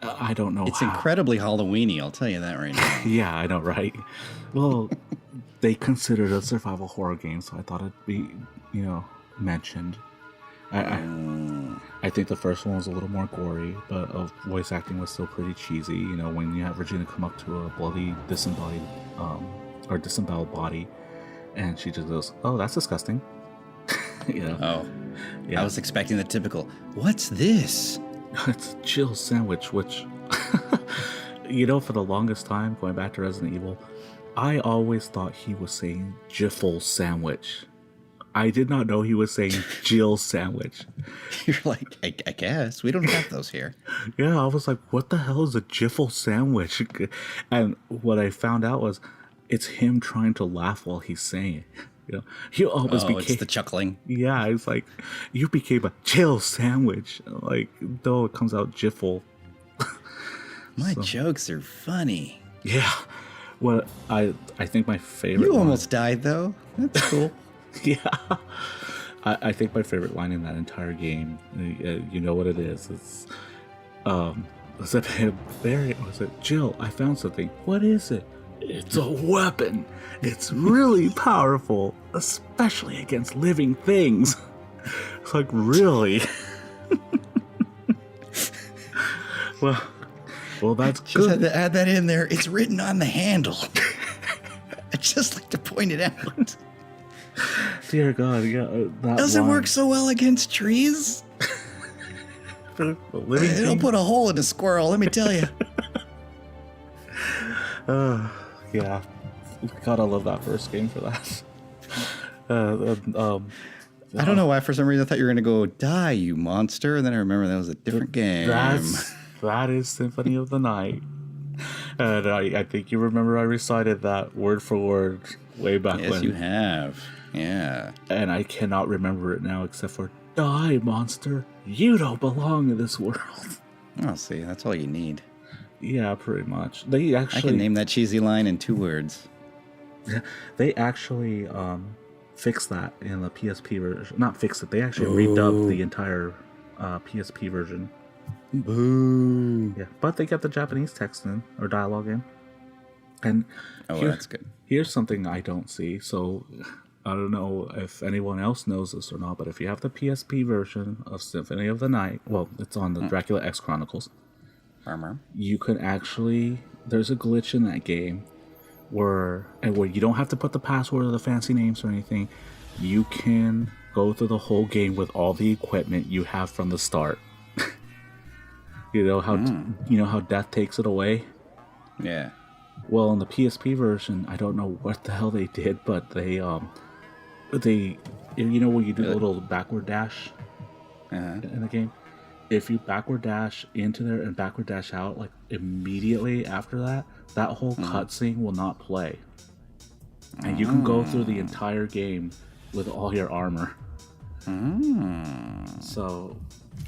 I don't know It's incredibly Halloween-y, I'll tell you that right now. Yeah, I know, right? Well, they considered a survival horror game, so I thought it'd be, mentioned. I think the first one was a little more gory, but voice acting was still pretty cheesy. When you have Regina come up to a bloody, disembodied or disemboweled body, and she just goes, "Oh, that's disgusting." Oh, Yeah. I was expecting the typical, "What's this?" It's Jill sandwich, which for the longest time, going back to Resident Evil, I always thought he was saying Jiffle sandwich. I did not know he was saying Jill sandwich. You're like, I guess we don't have those here. Yeah, I was like, what the hell is a Jiffle sandwich? And what I found out was it's him trying to laugh while he's saying it. He almost became... it's the chuckling. Yeah, it's like, you became a Jill sandwich. Like, though it comes out Jiffle. My jokes are funny. Yeah. Well, I think my favorite... You almost died, though. That's cool. Yeah. I think my favorite line in that entire game, you know what it is. It's, was it Jill, I found something. What is it? It's a weapon. It's really powerful, especially against living things. It's like, really? Well, that's Just good. had to add that in there. It's written on the handle. I'd just like to point it out. Dear God, yeah. Does it work so well against trees? It'll put a hole in a squirrel, let me tell you. Yeah. God, I love that first game for that. I don't know why, for some reason, I thought you were going to go, die, you monster. And then I remember that was a different game. That is Symphony of the Night. And I think you remember I recited that word for word way back when. Yes, you have. Yeah. And I cannot remember it now except for, die, monster. You don't belong in this world. Oh, see, that's all you need. Yeah, pretty much. They actually... I can name that cheesy line in 2 words. They actually fixed that in the PSP version. Not fixed it. They actually redubbed the entire PSP version. Boo. Yeah, but they kept the Japanese text in, or dialogue in. And that's good. Here's something I don't see. So I don't know if anyone else knows this or not, but if you have the PSP version of Symphony of the Night, well, it's on the Dracula X Chronicles. You can actually, there's a glitch in that game where you don't have to put the password or the fancy names or anything. You can go through the whole game with all the equipment you have from the start. You know how death takes it away? Yeah. Well, in the PSP version, I don't know what the hell they did, but they you know when you do a little backward dash in the game? If you backward dash into there and backward dash out, like immediately after that, that whole cutscene will not play. And you can go through the entire game with all your armor. So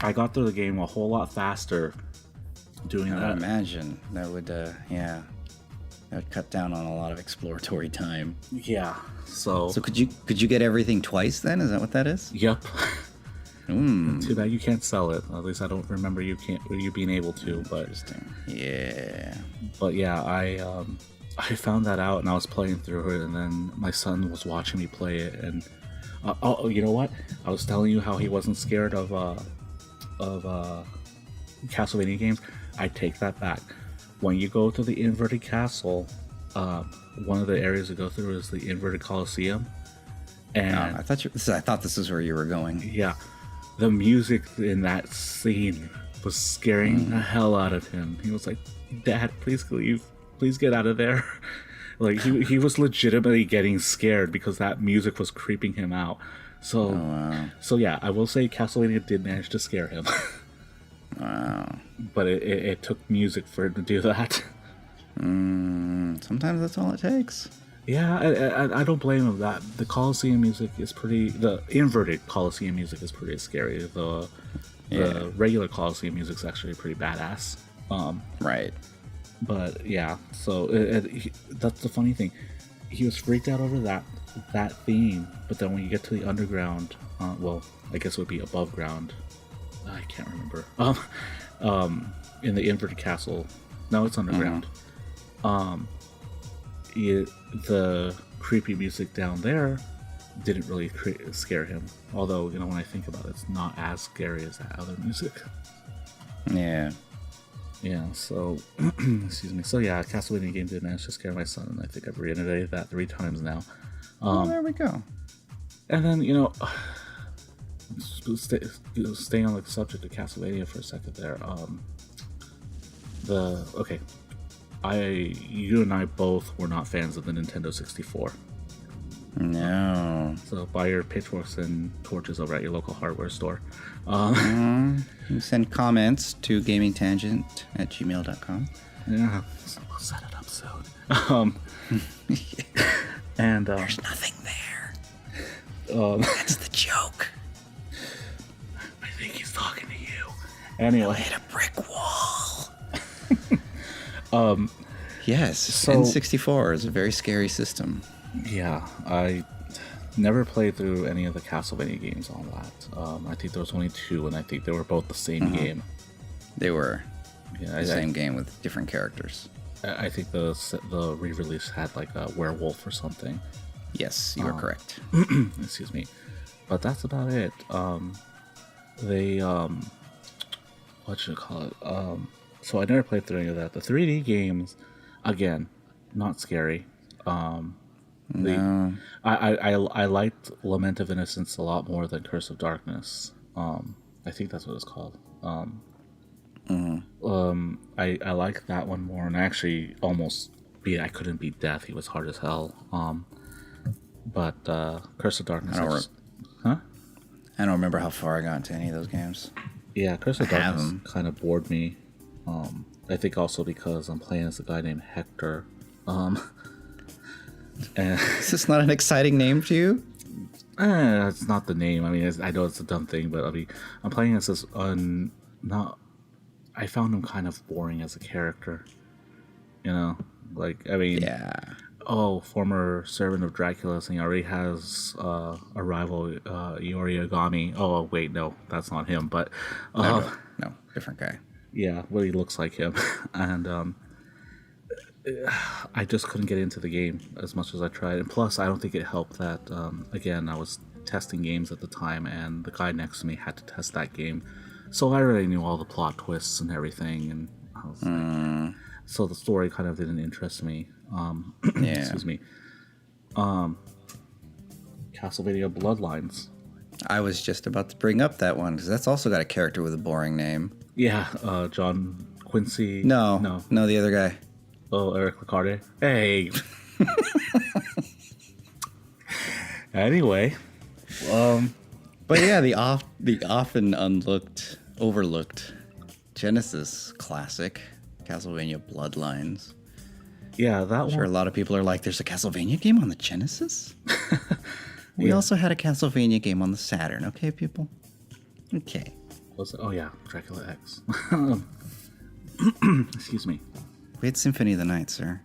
I got through the game a whole lot faster doing that. I imagine that would, that would cut down on a lot of exploratory time. Yeah. So could you get everything twice then? Is that what that is? Yep. Too bad you can't sell it. At least I don't remember you being able to. But interesting. Yeah. But yeah, I found that out and I was playing through it, and then my son was watching me play it, and you know what? I was telling you how he wasn't scared of Castlevania games. I take that back. When you go to the inverted castle, one of the areas to go through is the inverted Coliseum, and I thought this is where you were going. Yeah, the music in that scene was scaring the hell out of him. He was like, "Dad, please leave. Please get out of there." Like he was legitimately getting scared because that music was creeping him out. So, So yeah, I will say Castlevania did manage to scare him. Wow. But it took music for him to do that. Sometimes that's all it takes. Yeah, I don't blame him. That the Coliseum music is the inverted Coliseum music is pretty scary. The regular Coliseum music is actually pretty badass. Right. But yeah, so that's the funny thing. He was freaked out over that theme, but then when you get to the underground, well, I guess it would be above ground. I can't remember. In the inverted castle, no, it's underground. The creepy music down there didn't really scare him. Although, when I think about it, it's not as scary as that other music. Yeah. Yeah, so excuse me. So yeah, Castlevania game did manage to scare my son, and I think I've reiterated that 3 times now. Oh, there we go. And then staying on the subject of Castlevania for a second there. You and I both were not fans of the Nintendo 64. No. So buy your pitchforks and torches over at your local hardware store. You send comments to gamingtangent@gmail.com. Yeah, so we'll set it up soon. And there's nothing there. That's the joke. I think he's talking to you. Anyway, hit a brick wall. Yes, so, N64 is a very scary system. Yeah, I never played through any of the Castlevania games on that. I think there was only 2, and I think they were both the same game. They were the same game with different characters. I think the re-release had like a werewolf or something. Yes, you are correct. Excuse me, but that's about it. They what should I call it? So I never played through any of that. The 3D games, again, not scary. No. I liked Lament of Innocence a lot more than Curse of Darkness. I think that's what it's called. I liked that one more, and I actually I couldn't beat Death. He was hard as hell. But Curse of Darkness. I don't remember how far I got into any of those games. Yeah, Curse of Darkness kind of bored me. I think also because I'm playing as a guy named Hector. And is this not an exciting name to you? It's not the name. I mean, I know it's a dumb thing, but I'm playing as this I found him kind of boring as a character. Yeah. Former servant of Dracula's, and he already has a rival, Yoriagami. Oh, wait, no, that's not him, but... No, different guy. Yeah, well, he looks like him. And I just couldn't get into the game as much as I tried. And plus, I don't think it helped that, again, I was testing games at the time, and the guy next to me had to test that game. So I already knew all the plot twists and everything, and I was like... So the story kind of didn't interest me. Excuse me. Castlevania Bloodlines. I was just about to bring up that one, because that's also got a character with a boring name. Yeah, John Quincy. No, the other guy. Oh, Eric Liccardi. Hey. Anyway, but yeah, the often overlooked Genesis classic, Castlevania Bloodlines. Yeah, that one. I'm sure a lot of people are like, "There's a Castlevania game on the Genesis." We also had a Castlevania game on the Saturn. Okay, people. Okay. Was it? Oh yeah, Dracula X. Excuse me. We had Symphony of the Night, sir.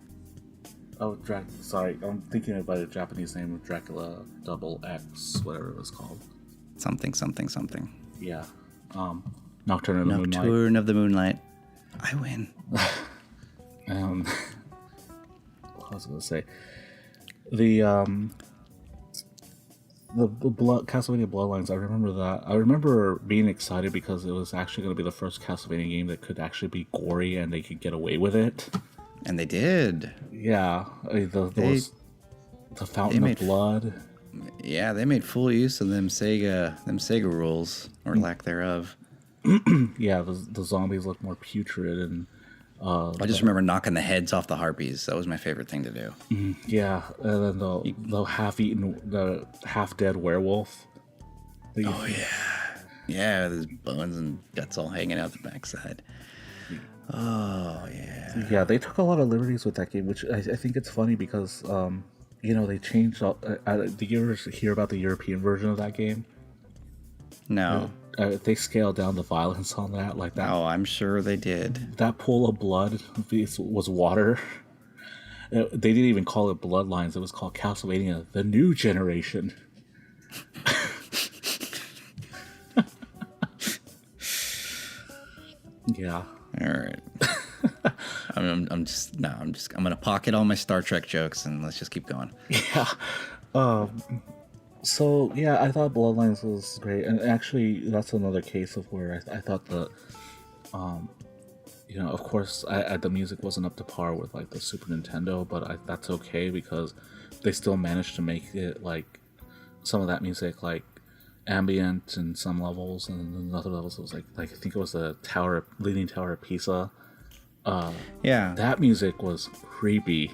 Oh, sorry. I'm thinking about a Japanese name of Dracula Double X, whatever it was called. Something. Yeah. Nocturne of the Moonlight. Nocturne of the Moonlight. I win. What was I going to say? The Castlevania Bloodlines, I remember that. I remember being excited because it was actually going to be the first Castlevania game that could actually be gory and they could get away with it. And they did. Yeah. The Fountain of Blood. Yeah, they made full use of them Sega rules, or lack thereof. Yeah, the zombies look more putrid, and I just remember knocking the heads off the harpies. That was my favorite thing to do. Yeah, and then the half-dead werewolf. Oh yeah, there's bones and guts all hanging out the backside. Oh yeah. Yeah, they took a lot of liberties with that game, which I think it's funny because they changed. Did you ever hear about the European version of that game? No. They scaled down the violence on that like that. Oh, I'm sure they did. That pool of blood was water. They didn't even call it Bloodlines. It was called Castlevania: The New Generation. Yeah. All right. I'm gonna pocket all my Star Trek jokes and let's just keep going. Yeah. So yeah, I thought Bloodlines was great, and actually that's another case of where I thought that, of course, the music wasn't up to par with like the Super Nintendo, but that's okay because they still managed to make it like some of that music like ambient in some levels, and in other levels it was like I think it was the Leaning Tower of Pisa. Yeah. That music was creepy.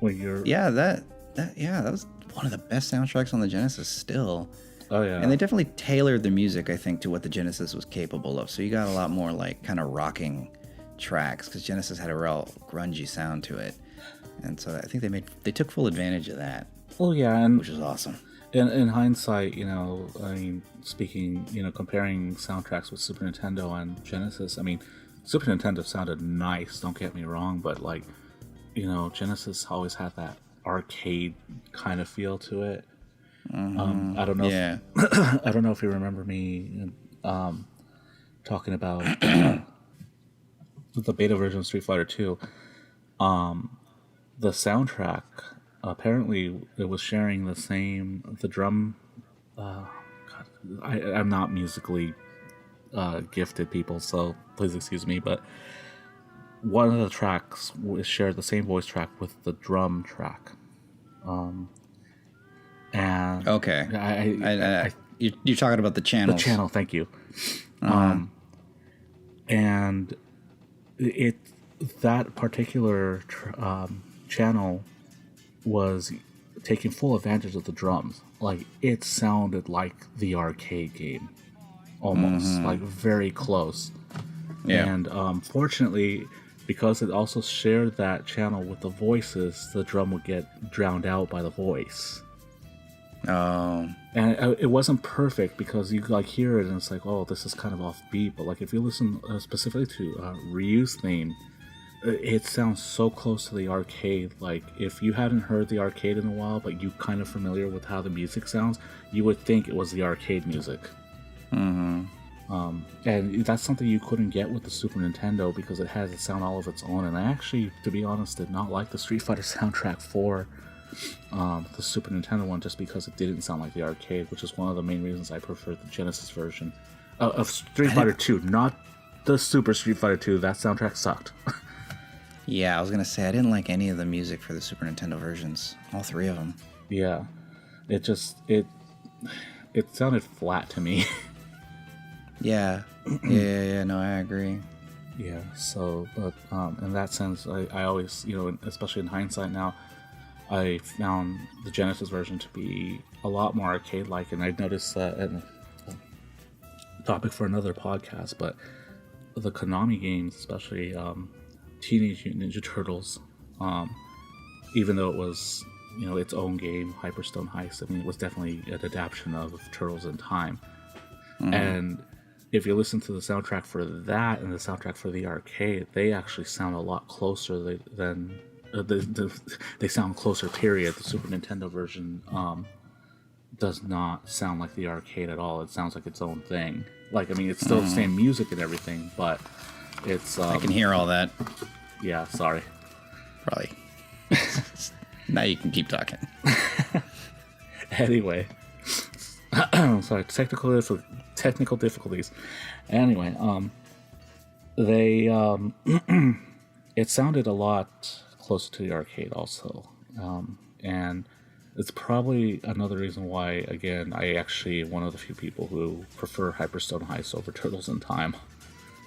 When you're that was one of the best soundtracks on the Genesis still. Oh yeah. And they definitely tailored the music, I think, to what the Genesis was capable of. So you got a lot more like kind of rocking tracks because Genesis had a real grungy sound to it. And so I think they took full advantage of that. Oh yeah, and which is awesome. In hindsight, I mean, speaking, comparing soundtracks with Super Nintendo and Genesis, I mean, Super Nintendo sounded nice, don't get me wrong, but like, Genesis always had that arcade kind of feel to it. I don't know. Yeah. I don't know if you remember me talking about the beta version of Street Fighter 2. The soundtrack, apparently it was sharing the drum. I'm not musically gifted, people, so please excuse me, but one of the tracks shared the same voice track with the drum track. And okay, you're talking about the channels. The channel, thank you. And that particular channel was taking full advantage of the drums. Like, it sounded like the arcade game, almost like very close. Yeah. And fortunately, because it also shared that channel with the voices, the drum would get drowned out by the voice. Oh. And it wasn't perfect because you like hear it and it's like, oh, this is kind of offbeat. But like if you listen specifically to Ryu's theme, it sounds so close to the arcade. Like if you hadn't heard the arcade in a while, but you kind of familiar with how the music sounds, you would think it was the arcade music. And that's something you couldn't get with the Super Nintendo because it has a sound all of its own. And I actually, to be honest, did not like the Street Fighter soundtrack for the Super Nintendo one just because it didn't sound like the arcade, which is one of the main reasons I prefer the Genesis version of Street Fighter 2, not the Super Street Fighter 2. That soundtrack sucked. Yeah, I was gonna say I didn't like any of the music for the Super Nintendo versions, all three of them. Yeah, it sounded flat to me. Yeah, no, I agree. Yeah, so, but in that sense, I always, especially in hindsight now, I found the Genesis version to be a lot more arcade-like, and I've noticed that, and topic for another podcast, but the Konami games, especially Teenage Mutant Ninja Turtles, even though it was, its own game, Hyperstone Heist, I mean, it was definitely an adaptation of Turtles in Time. And if you listen to the soundtrack for that and the soundtrack for the arcade, they actually sound a lot closer than they sound closer, period. The Super Nintendo version does not sound like the arcade at all. It sounds like its own thing. Like, I mean, it's still the same music and everything, but it's... I can hear all that. Yeah, sorry. Probably. Now you can keep talking. Anyway. Sorry, technical difficulties. Anyway, they... it sounded a lot closer to the arcade also. And it's probably another reason why, again, I actually am one of the few people who prefer Hyperstone Heist over Turtles in Time.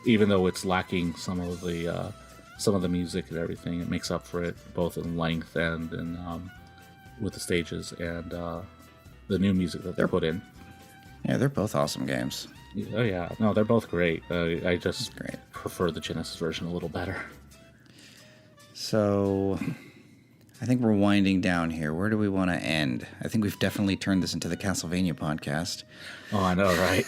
Even though it's lacking some of the music and everything, it makes up for it both in length and in, with the stages and the new music that they put in. Yeah, they're both awesome games. Oh yeah, no, they're both great. I just prefer the Genesis version a little better. So, I think we're winding down here. Where do we want to end? I think we've definitely turned this into the Castlevania podcast. Oh, I know, right?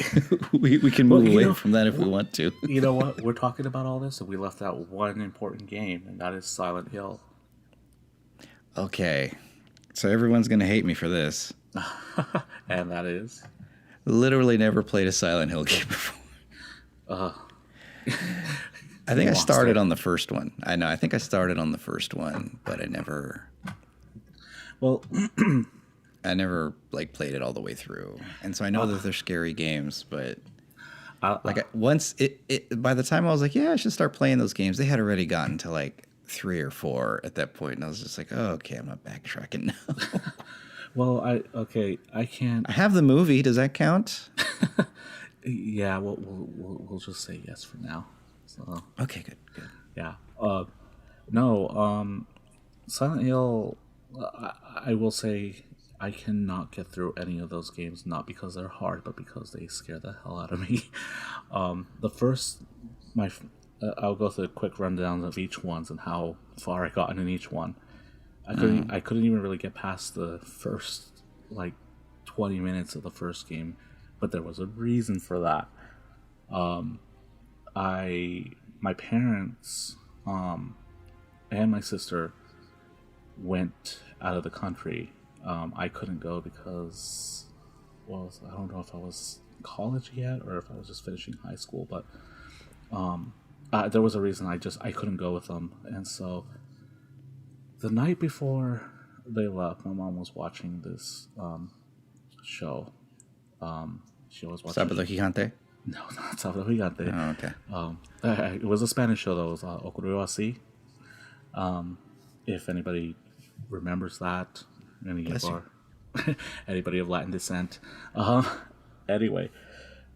we can move away from that if we want to. You know what? We're talking about all this, and we left out one important game, and that is Silent Hill. Okay. So everyone's going to hate me for this. And that is? Literally never played a Silent Hill game before. I think I started on the first one. I know. I think I started on the first one, but I never... Well... I never played it all the way through. And so I know that they're scary games, but... Once by the time I was like, yeah, I should start playing those games, they had already gotten to like 3 or 4 at that point, and I was just like, oh, okay, I'm not backtracking now. Well, I can't. I have the movie. Does that count? Yeah, we'll just say yes for now. So Okay, good. yeah. No. Silent Hill. I will say I cannot get through any of those games, not because they're hard, but because they scare the hell out of me. The first, I'll go through a quick rundown of each ones and how far I gotten in each one. I couldn't even really get past the first like 20 minutes of the first game, but there was a reason for that. My parents and my sister went out of the country. I couldn't go because, well, I don't know if I was in college yet or if I was just finishing high school, but there was a reason I couldn't go with them. And so the night before they left, my mom was watching this show. She was watching Sábado Gigante? No, not Sábado Gigante. Oh, okay. It was a Spanish show though. It was Ocurrió Así. If anybody remembers that, anybody of Latin descent. Anyway,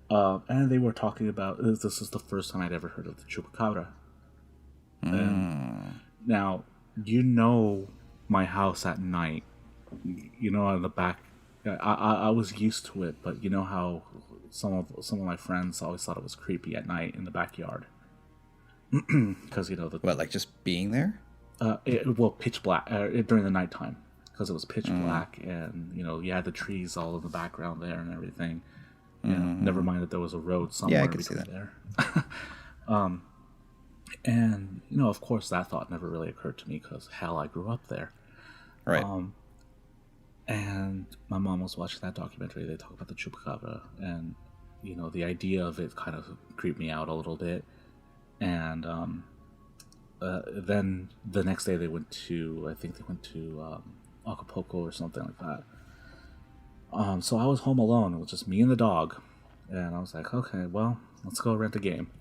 and they were talking about this is the first time I'd ever heard of the chupacabra. Now, my house at night. On the back. I was used to it, but you know how some of my friends always thought it was creepy at night in the backyard because like just being there. Pitch black during the nighttime because it was pitch black, and you had the trees all in the background there and everything. Never mind that there was a road somewhere. Yeah, I could see that there. And of course, that thought never really occurred to me because hell, I grew up there. Right. And my mom was watching that documentary. They talk about the chupacabra, and the idea of it kind of creeped me out a little bit. And then the next day I think they went to Acapulco or something like that. So I was home alone. It was just me and the dog, and I was like, okay, well, let's go rent a game.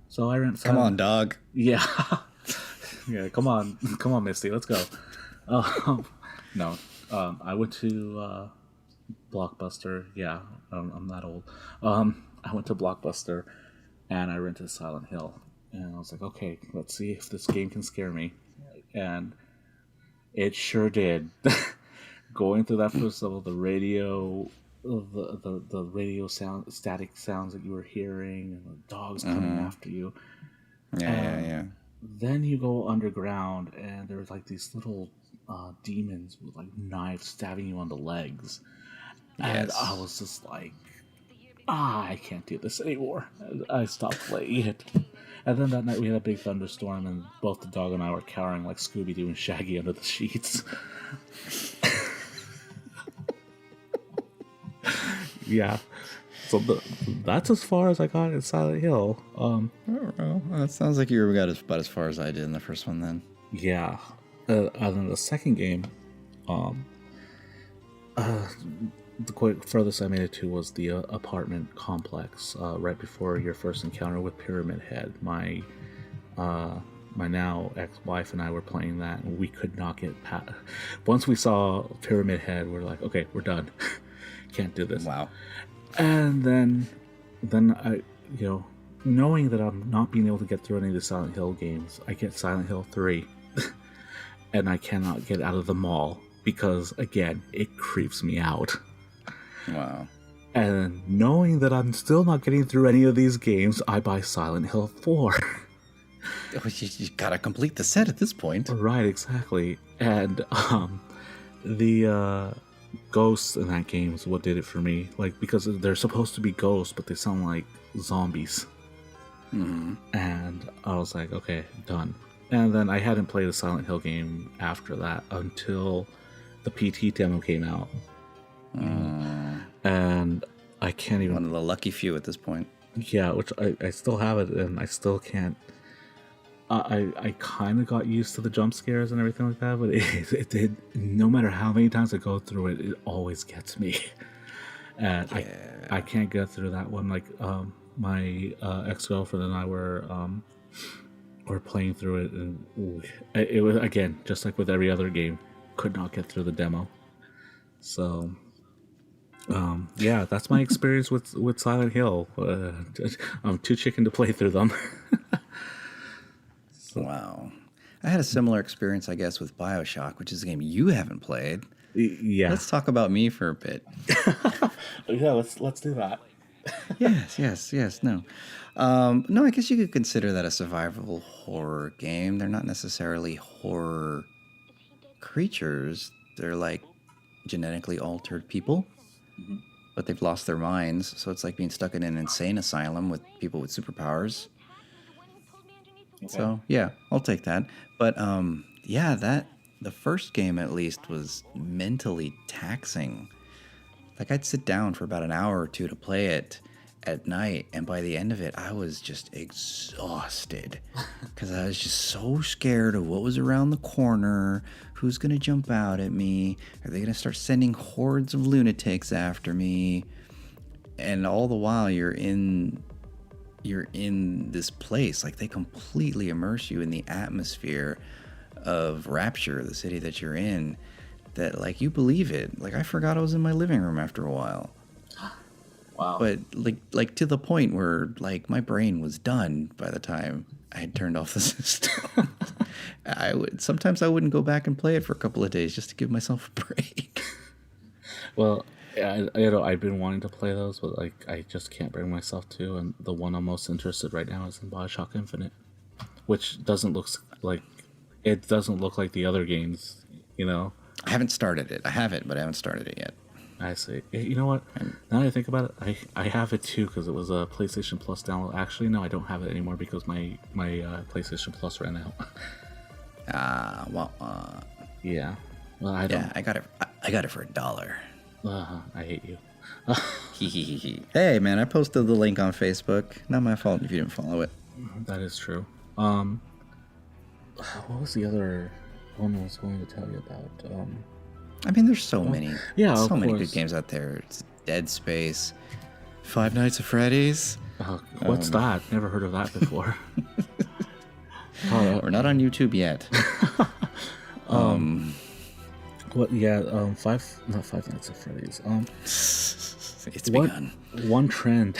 So I rent. Come on, dog. Yeah, yeah. Come on, Misty. Let's go. No. I went to Blockbuster. Yeah, I'm that old. I went to Blockbuster, and I rented Silent Hill. And I was like, okay, let's see if this game can scare me. And it sure did. Going through that first level, the radio, the radio sound, static sounds that you were hearing, and the dogs coming after you. Yeah. Then you go underground, and there's like these little demons with like knives stabbing you on the legs. And I was just like, I can't do this anymore. I stopped playing it. And then that night we had a big thunderstorm, and both the dog and I were cowering like Scooby-Doo and Shaggy under the sheets. Yeah. So that's as far as I got in Silent Hill. Oh, that sounds like you got about as far as I did in the first one then. Yeah. And then the second game, the furthest I made it to was the apartment complex, right before your first encounter with Pyramid Head. My now ex-wife and I were playing that, and we could not get past. Once we saw Pyramid Head, we're like, okay, we're done. Can't do this. Wow. And then I, knowing that I'm not being able to get through any of the Silent Hill games, I get Silent Hill 3. And I cannot get out of the mall because, again, it creeps me out. Wow. And knowing that I'm still not getting through any of these games, I buy Silent Hill 4. You gotta complete the set at this point. Right, exactly. And the ghosts in that game is what did it for me. Like, because they're supposed to be ghosts, but they sound like zombies. And I was like, okay, done. And then I hadn't played a Silent Hill game after that until the PT demo came out. And I can't even... One of the lucky few at this point. Yeah, which I still have it, and I still can't... I kind of got used to the jump scares and everything like that, but it did... No matter how many times I go through it, it always gets me. And I can't get through that one. Like, my ex-girlfriend and I were playing through it, and it was, again, just like with every other game, could not get through the demo. So yeah, that's my experience with Silent Hill. I'm too chicken to play through them. Wow. I had a similar experience, I guess, with BioShock, which is a game you haven't played. Yeah. Let's talk about me for a bit. Yeah, let's do that. Yes. No. No, I guess you could consider that a survival horror game. They're not necessarily horror creatures. They're like genetically altered people, but they've lost their minds. So it's like being stuck in an insane asylum with people with superpowers. Okay. So yeah, I'll take that. But the first game at least was mentally taxing. Like I'd sit down for about an hour or two to play it at night, and by the end of it, I was just exhausted because I was just so scared of what was around the corner. Who's gonna jump out at me? Are they gonna start sending hordes of lunatics after me? And all the while, you're in this place. Like they completely immerse you in the atmosphere of Rapture, the city that you're in. That like you believe it. Like I forgot I was in my living room after a while. Wow. But like to the point where like my brain was done by the time I had turned off the system. Sometimes I wouldn't go back and play it for a couple of days just to give myself a break. Well, I've been wanting to play those, but like I just can't bring myself to. And the one I'm most interested right now is in BioShock Infinite, which doesn't look like the other games. You know. I haven't started it. I have it, but I haven't started it yet. I see. You know what? Now that I think about it, I have it too because it was a PlayStation Plus download. Actually, no, I don't have it anymore because my PlayStation Plus ran out. Yeah. Well, I don't. Yeah, I got it for $1. I hate you. Hey, man, I posted the link on Facebook. Not my fault if you didn't follow it. That is true. What was the other one I was going to tell you about? I mean, there's so many. Yeah, so many good games out there. It's Dead Space, Five Nights at Freddy's. What's that? Never heard of that before. We're not on YouTube yet. What? Yeah. Not Five Nights at Freddy's. It's begun. One trend.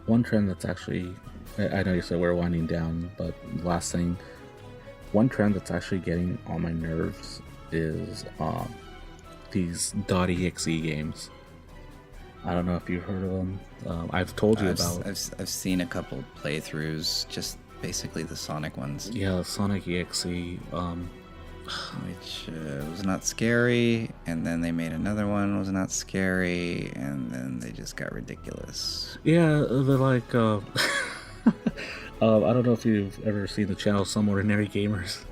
One trend that's actually. I know you said we're winding down, but last thing. One trend that's actually getting on my nerves is these .exe games. I don't know if you've heard of them. I've told you about. I've seen a couple playthroughs, just basically the Sonic ones. Yeah, Sonic EXE. Which was not scary, and then they made another one was not scary, and then they just got ridiculous. Yeah, they're like. I don't know if you've ever seen the channel Some Ordinary Gamers.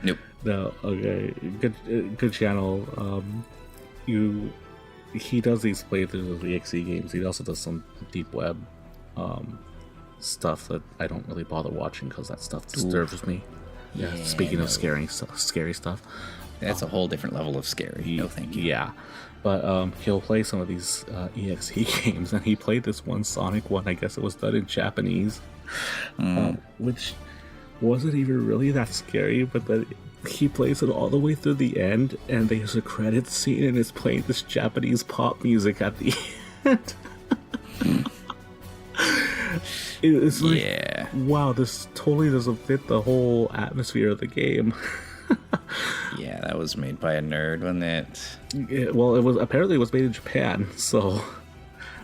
Nope. No. Okay. Good channel. He does these playthroughs of EXE games. He also does some deep web stuff that I don't really bother watching because that stuff disturbs me. Yeah. Speaking of scary stuff. That's a whole different level of scary. No, thank you. Yeah. But he'll play some of these EXE games, and he played this one Sonic one. I guess it was done in Japanese, which wasn't even really that scary. But then he plays it all the way through the end, and there's a credit scene, and it's playing this Japanese pop music at the end. It's like, wow, this totally doesn't fit the whole atmosphere of the game. Yeah, that was made by a nerd, wasn't it? Well, it was made in Japan, so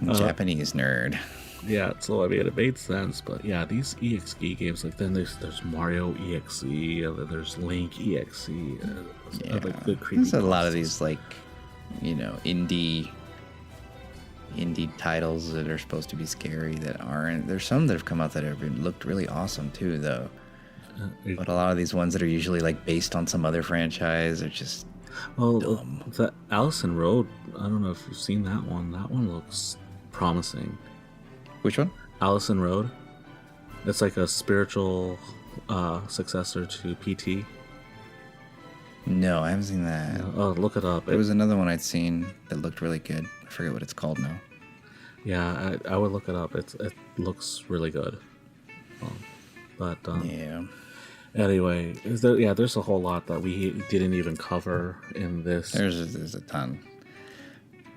Japanese nerd. Yeah, so I mean it made sense, but yeah, these EXE games, like then there's Mario EXE, and then there's Link EXE, like the creepy. There's a lot of these like, indie titles that are supposed to be scary that aren't. There's some that have come out that have looked really awesome too, though. But a lot of these ones that are usually like based on some other franchise are just dumb. The Allison Road, I don't know if you've seen that one. That one looks promising. Which one? Allison Road. It's like a spiritual successor to PT. No, I haven't seen that. Oh, look it up. There was another one I'd seen that looked really good. I forget what it's called now. Yeah, I would look it up. It looks really good. But Yeah. anyway, there's a whole lot that we didn't even cover in this. There's a ton.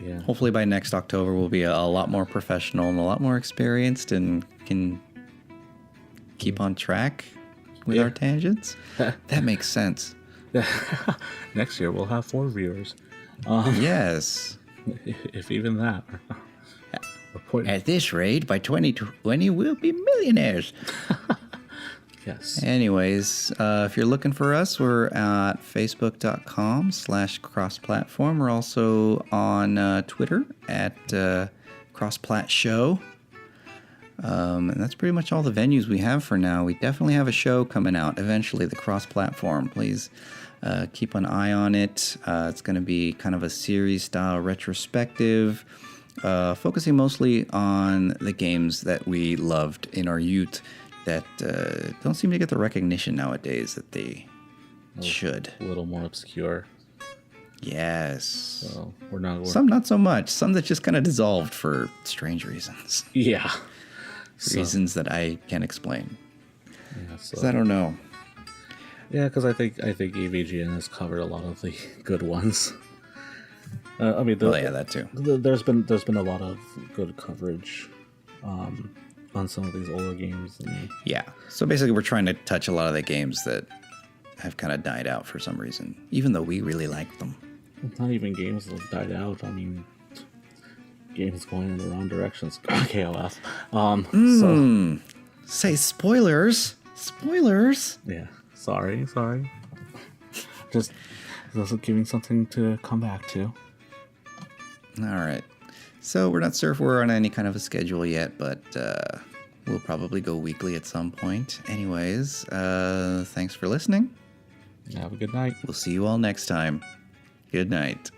Yeah. Hopefully by next October we'll be a lot more professional and a lot more experienced and can keep on track with our tangents. That makes sense. Next year we'll have 4 viewers. Yes. If even that. At this rate, by 2020 we'll be millionaires. Yes. Anyways, if you're looking for us, we're at facebook.com/crossplatform. We're also on Twitter at crossplat show. And that's pretty much all the venues we have for now. We definitely have a show coming out eventually, the cross-platform. Please keep an eye on it. It's going to be kind of a series-style retrospective, focusing mostly on the games that we loved in our youth that don't seem to get the recognition nowadays that they should. A little more obscure. Yes. So we're some not so much. Some that just kind of dissolved for strange reasons. Yeah. Reasons that I can't explain. Yeah, Because I don't know. Yeah, because I think EVGN has covered a lot of the good ones. I mean, that too. There's been a lot of good coverage on some of these older games. Yeah. So basically, we're trying to touch a lot of the games that have kind of died out for some reason, even though we really like them. It's not even games that have died out. I mean, games going in the wrong directions. KOF. So say spoilers. Spoilers. Yeah. Sorry. Just giving something to come back to. All right. So we're not sure if we're on any kind of a schedule yet, but we'll probably go weekly at some point. Anyways, thanks for listening. Have a good night. We'll see you all next time. Good night.